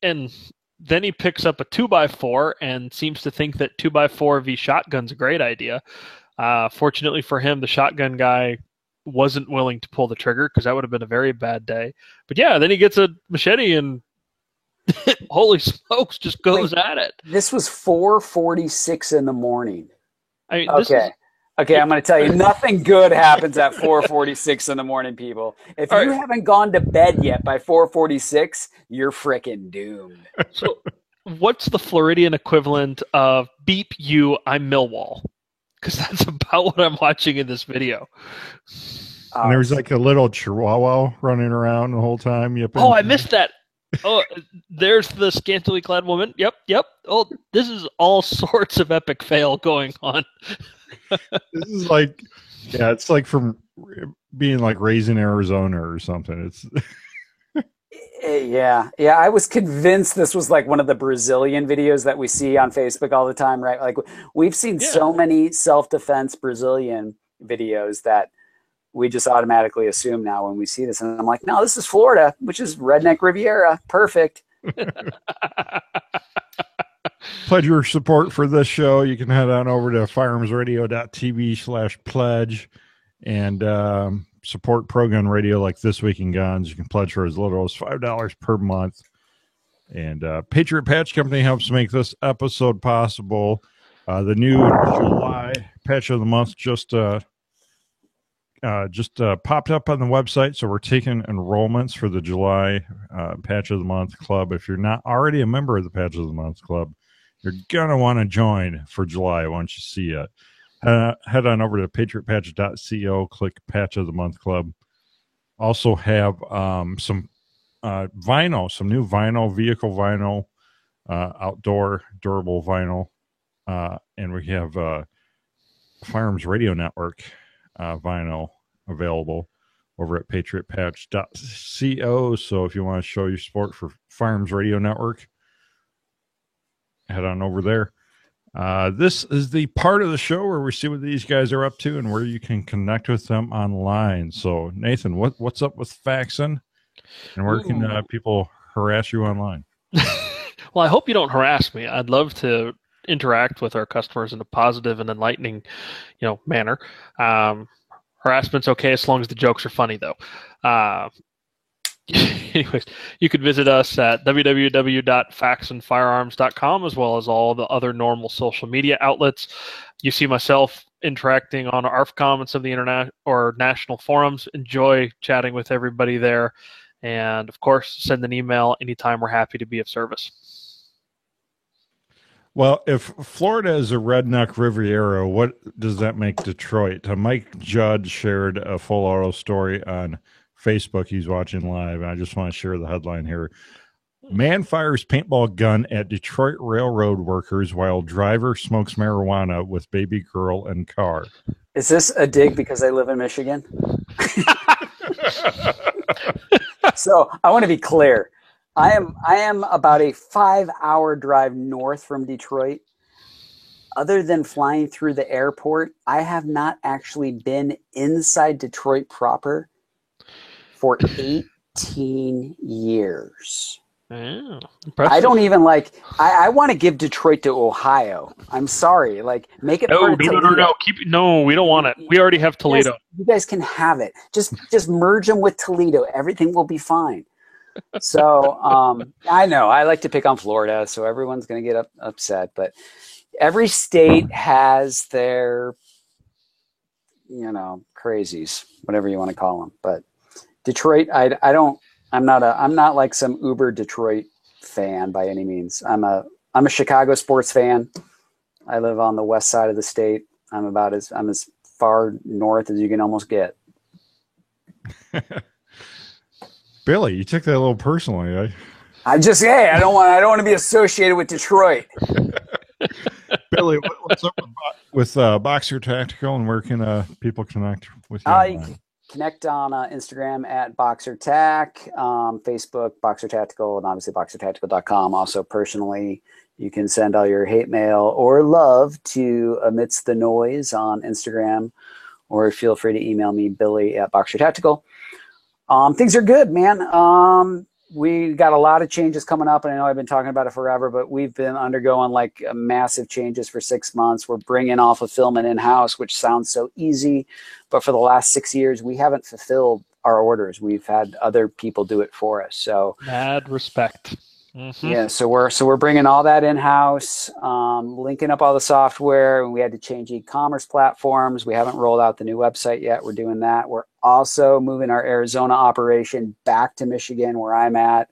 And then he picks up a 2x4 and seems to think that 2x4 v shotgun's a great idea. Fortunately for him, the shotgun guy wasn't willing to pull the trigger, because that would have been a very bad day. But yeah, then he gets a machete and holy smokes, just goes at it. This was 4:46 in the morning. I mean, Okay, I'm going to tell you, nothing good happens at 4:46 in the morning, people. If you haven't gone to bed yet by 4:46, you're frickin' doomed. So what's the Floridian equivalent of beep you, I'm Millwall? Because that's about what I'm watching in this video. And there's like a little chihuahua running around the whole time. Oh, I missed that. Oh, there's the scantily clad woman. Yep. Oh, this is all sorts of epic fail going on. This is like, yeah, it's like from being like raised in Arizona or something. It's yeah. I was convinced this was like one of the Brazilian videos that we see on Facebook all the time, right? Like we've seen so many self-defense Brazilian videos that we just automatically assume now when we see this, and I'm like, no, this is Florida, which is Redneck Riviera. Perfect. Pledge your support for this show. You can head on over to firearmsradio.tv/pledge and support Pro Gun Radio like This Week in Guns. You can pledge for as little as $5 per month. And Patriot Patch Company helps make this episode possible. The new July Patch of the Month just popped up on the website, so we're taking enrollments for the July Patch of the Month Club. If you're not already a member of the Patch of the Month Club, you're going to want to join for July once you see it. Head on over to patriotpatch.co, click Patch of the Month Club. Also have some vinyl, some new vinyl, vehicle vinyl, outdoor durable vinyl, and we have Firearms Radio Network vinyl available over at patriotpatch.co. So if you want to show your support for Firearms Radio Network, head on over there. This is the part of the show where we see what these guys are up to and where you can connect with them online. So Nathan, what's up with Faxon, and where can people harass you online? Well, I hope you don't harass me. I'd love to interact with our customers in a positive and enlightening, manner. Harassment's okay as long as the jokes are funny, though. Anyways, you could visit us at www.faxonfirearms.com, as well as all the other normal social media outlets. You see myself interacting on ARFCOM and some of the internet or national forums. Enjoy chatting with everybody there. And, of course, send an email anytime. We're happy to be of service. Well, if Florida is a redneck Riviera, what does that make Detroit? Mike Judd shared a full auto story on Facebook. He's watching live, and I just want to share the headline here. Man fires paintball gun at Detroit railroad workers while driver smokes marijuana with baby girl and car. Is this a dig because I live in Michigan? So I want to be clear. I am about a 5-hour drive north from Detroit. Other than flying through the airport, I have not actually been inside Detroit proper for 18 years. Yeah, I don't even I want to give Detroit to Ohio. I'm sorry. Make it No, we don't want it. We already have Toledo. You guys can have it. Just merge them with Toledo. Everything will be fine. So I know I like to pick on Florida, so everyone's going to get upset. But every state has their, crazies, whatever you want to call them. But Detroit, I'm not like some uber Detroit fan by any means. I'm a Chicago sports fan. I live on the west side of the state. I'm as far north as you can almost get. Billy, you took that a little personally. I don't want to be associated with Detroit. Billy, what's up with Boxer Tactical, and where can people connect with you? You can connect on Instagram at Boxer Tac, Facebook Boxer Tactical, and obviously BoxerTactical.com. Also, personally, you can send all your hate mail or love to Amidst the Noise on Instagram, or feel free to email me, Billy at Boxer Tactical. Things are good, man. We got a lot of changes coming up, and I know I've been talking about it forever, but we've been undergoing massive changes for 6 months. We're bringing all fulfillment in-house, which sounds so easy, but for the last 6 years, we haven't fulfilled our orders. We've had other people do it for us. So mad respect. Mm-hmm. Yeah, so we're bringing all that in-house, linking up all the software, and we had to change e-commerce platforms. We haven't rolled out the new website yet. We're doing that. We're also moving our Arizona operation back to Michigan, where I'm at.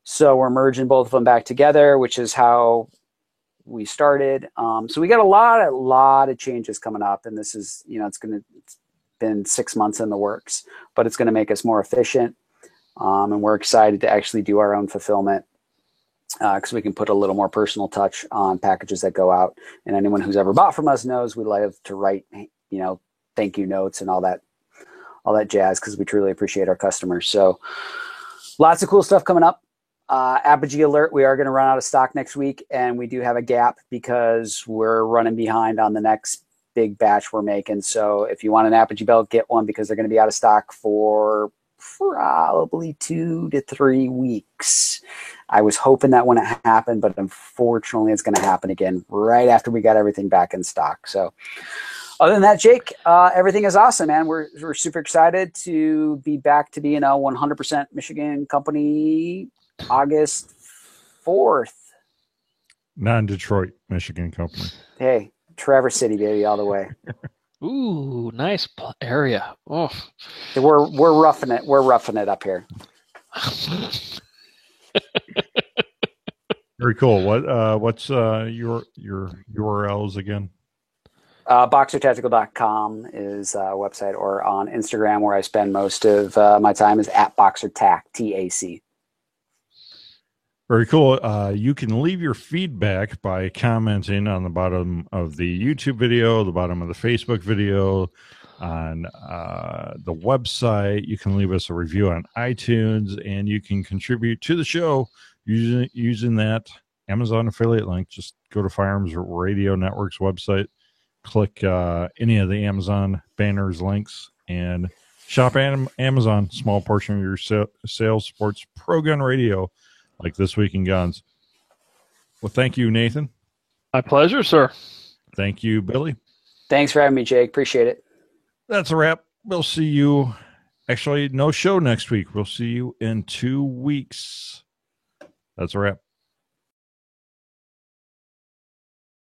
So we're merging both of them back together, which is how we started. So we got a lot of changes coming up, and this is, it's been 6 months in the works, but it's going to make us more efficient. And we're excited to actually do our own fulfillment because we can put a little more personal touch on packages that go out. And anyone who's ever bought from us knows we love to write, thank you notes and all that jazz, because we truly appreciate our customers. So lots of cool stuff coming up. Apogee alert, we are going to run out of stock next week, and we do have a gap because we're running behind on the next big batch we're making. So if you want an Apogee belt, get one, because they're going to be out of stock for probably 2 to 3 weeks. I was hoping that wouldn't happen, but unfortunately it's going to happen again right after we got everything back in stock. So other than that, Jake, everything is awesome, man. We're super excited to be back to being a 100% Michigan company August 4th. Non-Detroit, Michigan company. Hey, Traverse City, baby, all the way. Ooh, nice area. Oh, We're roughing it. We're roughing it up here. Very cool. What's your URLs again? BoxerTactical.com is a website, or on Instagram, where I spend most of my time, is at BoxerTac, TAC. Very cool. You can leave your feedback by commenting on the bottom of the YouTube video, the bottom of the Facebook video, on the website. You can leave us a review on iTunes, and you can contribute to the show using that Amazon affiliate link. Just go to Firearms Radio Network's website, click any of the Amazon banners, links, and shop Amazon. Small portion of your sales supports Pro Gun Radio, like This Week in Guns. Well, thank you, Nathan. my pleasure, sir. Thank you, Billy. Thanks for having me, Jake. Appreciate it. That's a wrap. We'll see you. Actually, no show next week. We'll see you in 2 weeks. That's a wrap.